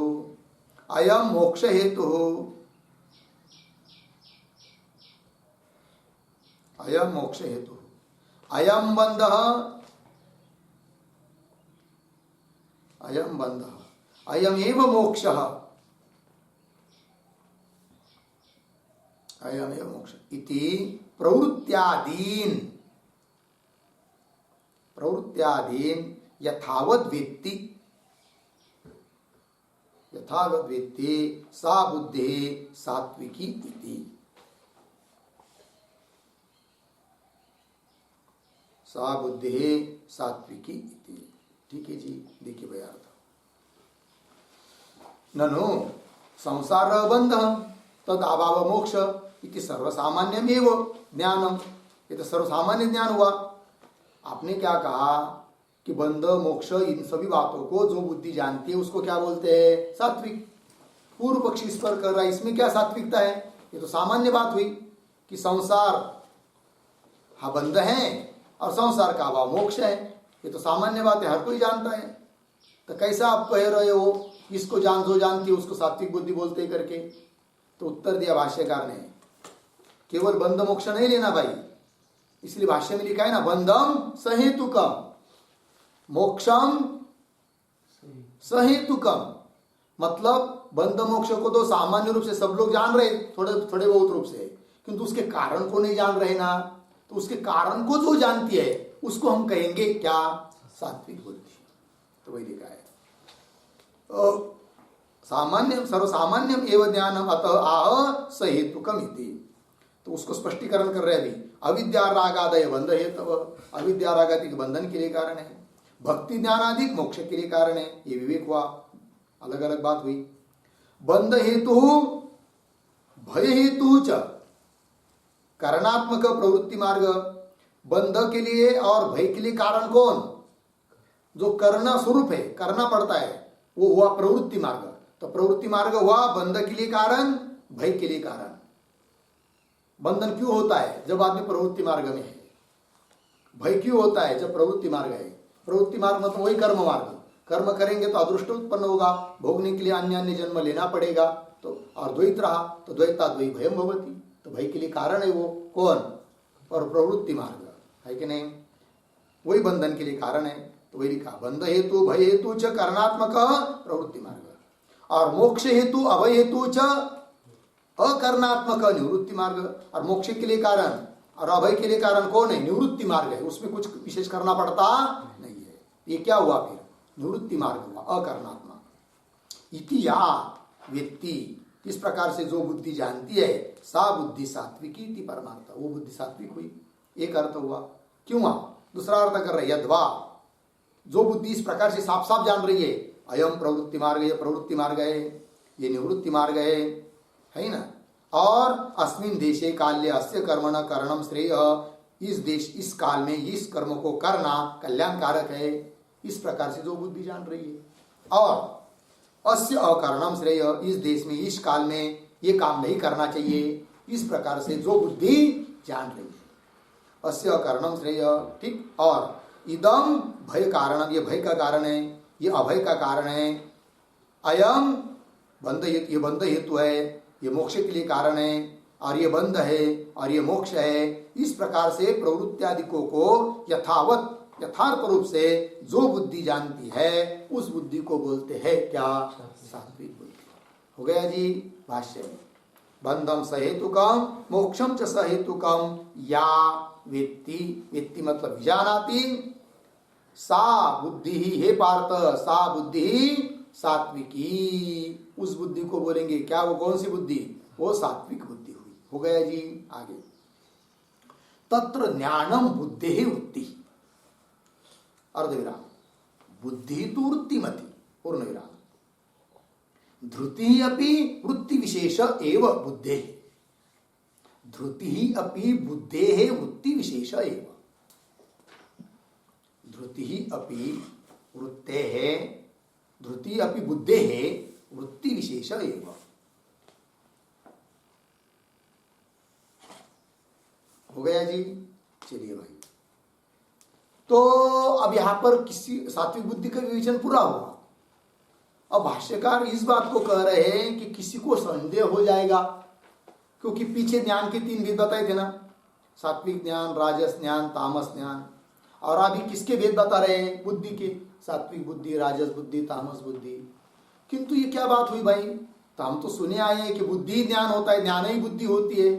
अयम मोक्ष हेतु। अयम मोक्ष हेतु। अयम बंधः। अयम बंधः। अयम एव मोक्षः। अयम एव मोक्ष इति प्रवृत्त्यादीन् यथावत् वेत्ति सा बुद्धिः सात्विकी इति। सा बुद्धि सात्विकी इति। ठीक है जी। देखिए भाई अर्थ। ननु संसार बंध तद अभाव मोक्ष इति सर्वसामान्यमेव ज्ञानम। ये तो सर्वसामान्य ज्ञान हुआ। आपने क्या कहा कि बंध मोक्ष इन सभी बातों को जो बुद्धि जानती है उसको क्या बोलते हैं? सात्विक। पूर्व पक्षी इस पर कर रहा है, इसमें क्या सात्विकता है? ये तो सामान्य बात हुई कि संसार हाँ बंध है और संसार का अभाव मोक्ष है। ये तो सामान्य बात है, हर कोई जानता है। तो कैसा आप कह रहे हो इसको जो जानती है उसको सात्विक बुद्धि बोलते करके? तो उत्तर दिया भाष्यकार ने, केवल बंध मोक्ष नहीं लेना भाई। इसलिए भाष्य में लिखा है ना, बंधम सहेतुकम मोक्षम सहेतुकम। मतलब बंध मोक्ष को तो सामान्य रूप से सब लोग जान रहे, थोड़े थोड़े बहुत रूप से, किंतु उसके कारण को नहीं जान रहे ना। तो उसके कारण को जो जानती है उसको हम कहेंगे क्या? सात्विक बुद्धि। तो वही लिखा है सामान्य सर्वसामान्यम एवं ज्ञानम अतः आह सहेतुकम इति। तो उसको स्पष्टीकरण कर रहे अभी। अविद्या रागादय बंध हेतव। अविद्या रागादि के बंधन के लिए कारण है। भक्ति ज्ञानादि मोक्ष के लिए कारण है। ये विवेक हुआ, अलग अलग बात हुई। बंध हेतु भय हेतु च, करणात्मक प्रवृत्ति मार्ग, बंध के लिए और भय के लिए कारण कौन? जो करना स्वरूप है, करना पड़ता है, वो हुआ प्रवृत्ति मार्ग। तो प्रवृत्ति मार्ग हुआ बंध के लिए कारण, भय के लिए कारण। बंधन क्यों होता है? जब आदमी प्रवृत्ति मार्ग में है। भय क्यों होता है? जब प्रवृत्ति मार्ग है। प्रवृत्ति मार्ग मतलब वही कर्म मार्ग। कर्म करेंगे तो अदृष्ट उत्पन्न होगा, भोगने के लिए अन्य अन्य जन्म लेना पड़ेगा। तो और द्वैत रहा तो द्वैता द्वै भयम भवति, तो भय के लिए कारण है वो कौन? और प्रवृत्ति मार्ग है कि नहीं, वही बंधन के लिए कारण है। तो वही लिखा बंध हेतु भय हेतु च करणात्मक प्रवृत्ति मार्ग, और मोक्ष हेतु अभय हेतु च अकरणात्मक निवृत्ति मार्ग। और मोक्ष के लिए कारण और अभय के लिए कारण कौन है? निवृत्ति मार्ग है, उसमें कुछ विशेष करना पड़ता नहीं है। ये क्या हुआ फिर? निवृत्ति मार्ग हुआ, अकरणात्मक। इति या व्यक्ति, इस प्रकार से जो बुद्धि जानती है, सा बुद्धि सात्विकी इति परमार्थ, वो बुद्धि सात्विक हुई। एक अर्थ हुआ। क्यों हुआ? दूसरा अर्थ कर रहे यद्वा, जो बुद्धि इस प्रकार से साफ साफ जान रही है, अयम प्रवृत्ति मार्ग, ये प्रवृत्ति मार्ग है, ये निवृत्ति मार्ग है ना। और अस्मिन देशे काल्य अस्य कर्मण करणम श्रेय, इस देश इस काल में इस कर्म को करना कल्याणकारक है, इस प्रकार से जो बुद्धि जान रही है। और अस्य अकरणम श्रेय, इस देश में इस काल में ये काम नहीं करना चाहिए, इस प्रकार से जो बुद्धि जान रही है, अस्य अकरणम श्रेय। ठीक। और इदम भय कारण, ये भय का कारण है, ये अभय का कारण है। अयम बंध, ये बंध हेतु है, ये मोक्ष के लिए कारण है, और ये बंध है और ये मोक्ष है। इस प्रकार से प्रवृत्त्यादिकों को यथावत यथार्थ रूप से जो बुद्धि जानती है, उस बुद्धि को बोलते हैं क्या? सात्विक बुद्धि। हो गया जी भाष्य में। बंधम सहेतुकम मोक्षम च सहेतुकम या वेत्ति, वेत्ति मतलब विजानाति, सा बुद्धि ही, हे पार्थ, सा बुद्धि सात्विकी, उस बुद्धि को बोलेंगे क्या? वो कौन सी बुद्धि? वो सात्विक बुद्धि हुई। हो गया जी आगे। तत्र ज्ञानम बुद्धि वृत्ति, अर्धविराम, बुद्धि तो वृत्तिमति, पूर्ण विराम। धृति अपि वृत्ति विशेष एव बुद्धे, धृति अपि बुद्धे वृत्ति विशेष एव, धृति अपि वृत्ते, धृति अपि बुद्धे वृत्ति विशेष एव। हो गया जी। चलिए भाई, तो अब यहां पर किसी सात्विक बुद्धि का विवेचन पूरा हुआ। अब भाष्यकार इस बात को कह रहे हैं कि किसी को संदेह हो जाएगा, क्योंकि पीछे ज्ञान के 3 भेद बताए थे ना, सात्विक ज्ञान, राजस ज्ञान, तामस ज्ञान। और अभी किसके भेद बता रहे हैं? बुद्धि के, सात्विक बुद्धि, राजस बुद्धि, तामस बुद्धि। किंतु ये क्या बात हुई भाई? तो हम तो सुने आए हैं कि बुद्धि ज्ञान होता है, ज्ञान ही बुद्धि होती है।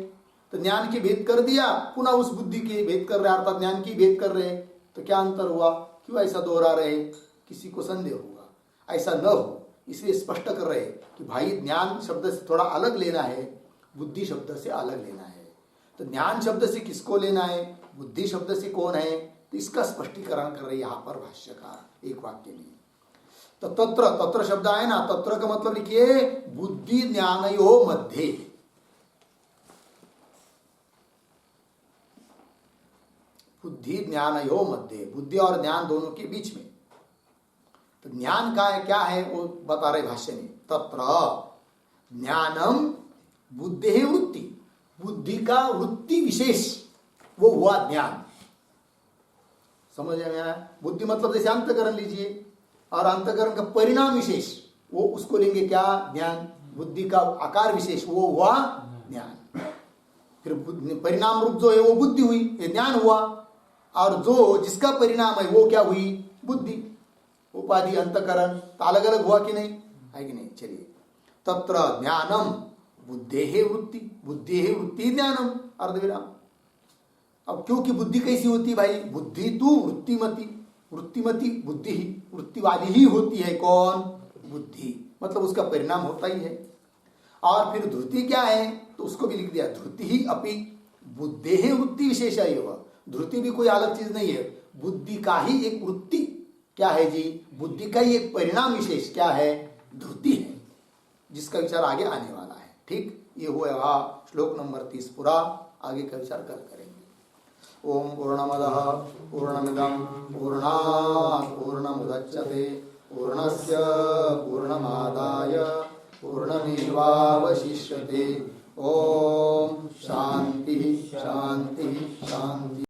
तो ज्ञान के भेद कर दिया, पुनः उस बुद्धि के भेद कर रहे, अर्थात ज्ञान की भेद कर रहे, तो क्या अंतर हुआ? क्यों ऐसा दोहरा रहे? किसी को संदेह होगा, ऐसा न हो इसलिए स्पष्ट कर रहे कि भाई ज्ञान शब्द से थोड़ा अलग लेना है, बुद्धि शब्द से अलग लेना है। तो ज्ञान शब्द से किसको लेना है, बुद्धि शब्द से कौन है, तो इसका स्पष्टीकरण कर रहे यहाँ पर भाष्यकार एक वाक्य में। तो तत्र, तत्र शब्द आए ना, तत्र का मतलब लिखिए बुद्धि ज्ञानयो मध्य, बुद्धि ज्ञानयो मध्य, बुद्धि और ज्ञान दोनों के बीच में। तो ज्ञान का है क्या है वो बता रहे भाष्य में। तत्र ज्ञानम बुद्धि वृत्ति, बुद्धि का वृत्ति विशेष वो हुआ ज्ञान। समझ में आया? बुद्धि मतलब जैसे अंतकरण लीजिए, और अंतकरण का परिणाम विशेष वो उसको लेंगे क्या? ज्ञान। बुद्धि का आकार विशेष वो हुआ ज्ञान। फिर परिणाम रूप जो है वो बुद्धि हुई, ये ज्ञान हुआ। और जो जिसका परिणाम है वो क्या हुई? बुद्धि, उपाधि, अंतकरण। तो अलग अलग हुआ कि नहीं? है कि नहीं? चलिए, तत्र ज्ञानम बुद्धे वृत्ति, बुद्धि है वृत्ति ज्ञानम, अर्धविराम। अब क्योंकि बुद्धि कैसी होती है भाई? बुद्धि तो वृत्तिमती, वृत्तिमती बुद्धि ही, वृत्ति वाली ही होती है। कौन? बुद्धि, मतलब उसका परिणाम होता ही है। और फिर धृति क्या है? तो उसको भी लिख दिया, धृति ही अपि बुद्धे है वृत्ति विशेष है। वह धृति भी कोई अलग चीज नहीं है, बुद्धि का ही एक वृत्ति क्या है जी? बुद्धि का ही एक परिणाम विशेष क्या है? धृति है, जिसका विचार आगे आने वाला है। ठीक, ये हुआ श्लोक नंबर 30 पूरा। आगे का विचार कल करेंगे। ओम पूर्णमदः पूर्णमिदं पूर्णात् पूर्णमुदच्यते पूर्णस्य पूर्णमादाय पूर्णमेवावशिष्यते। ओम शांति शांति शांति।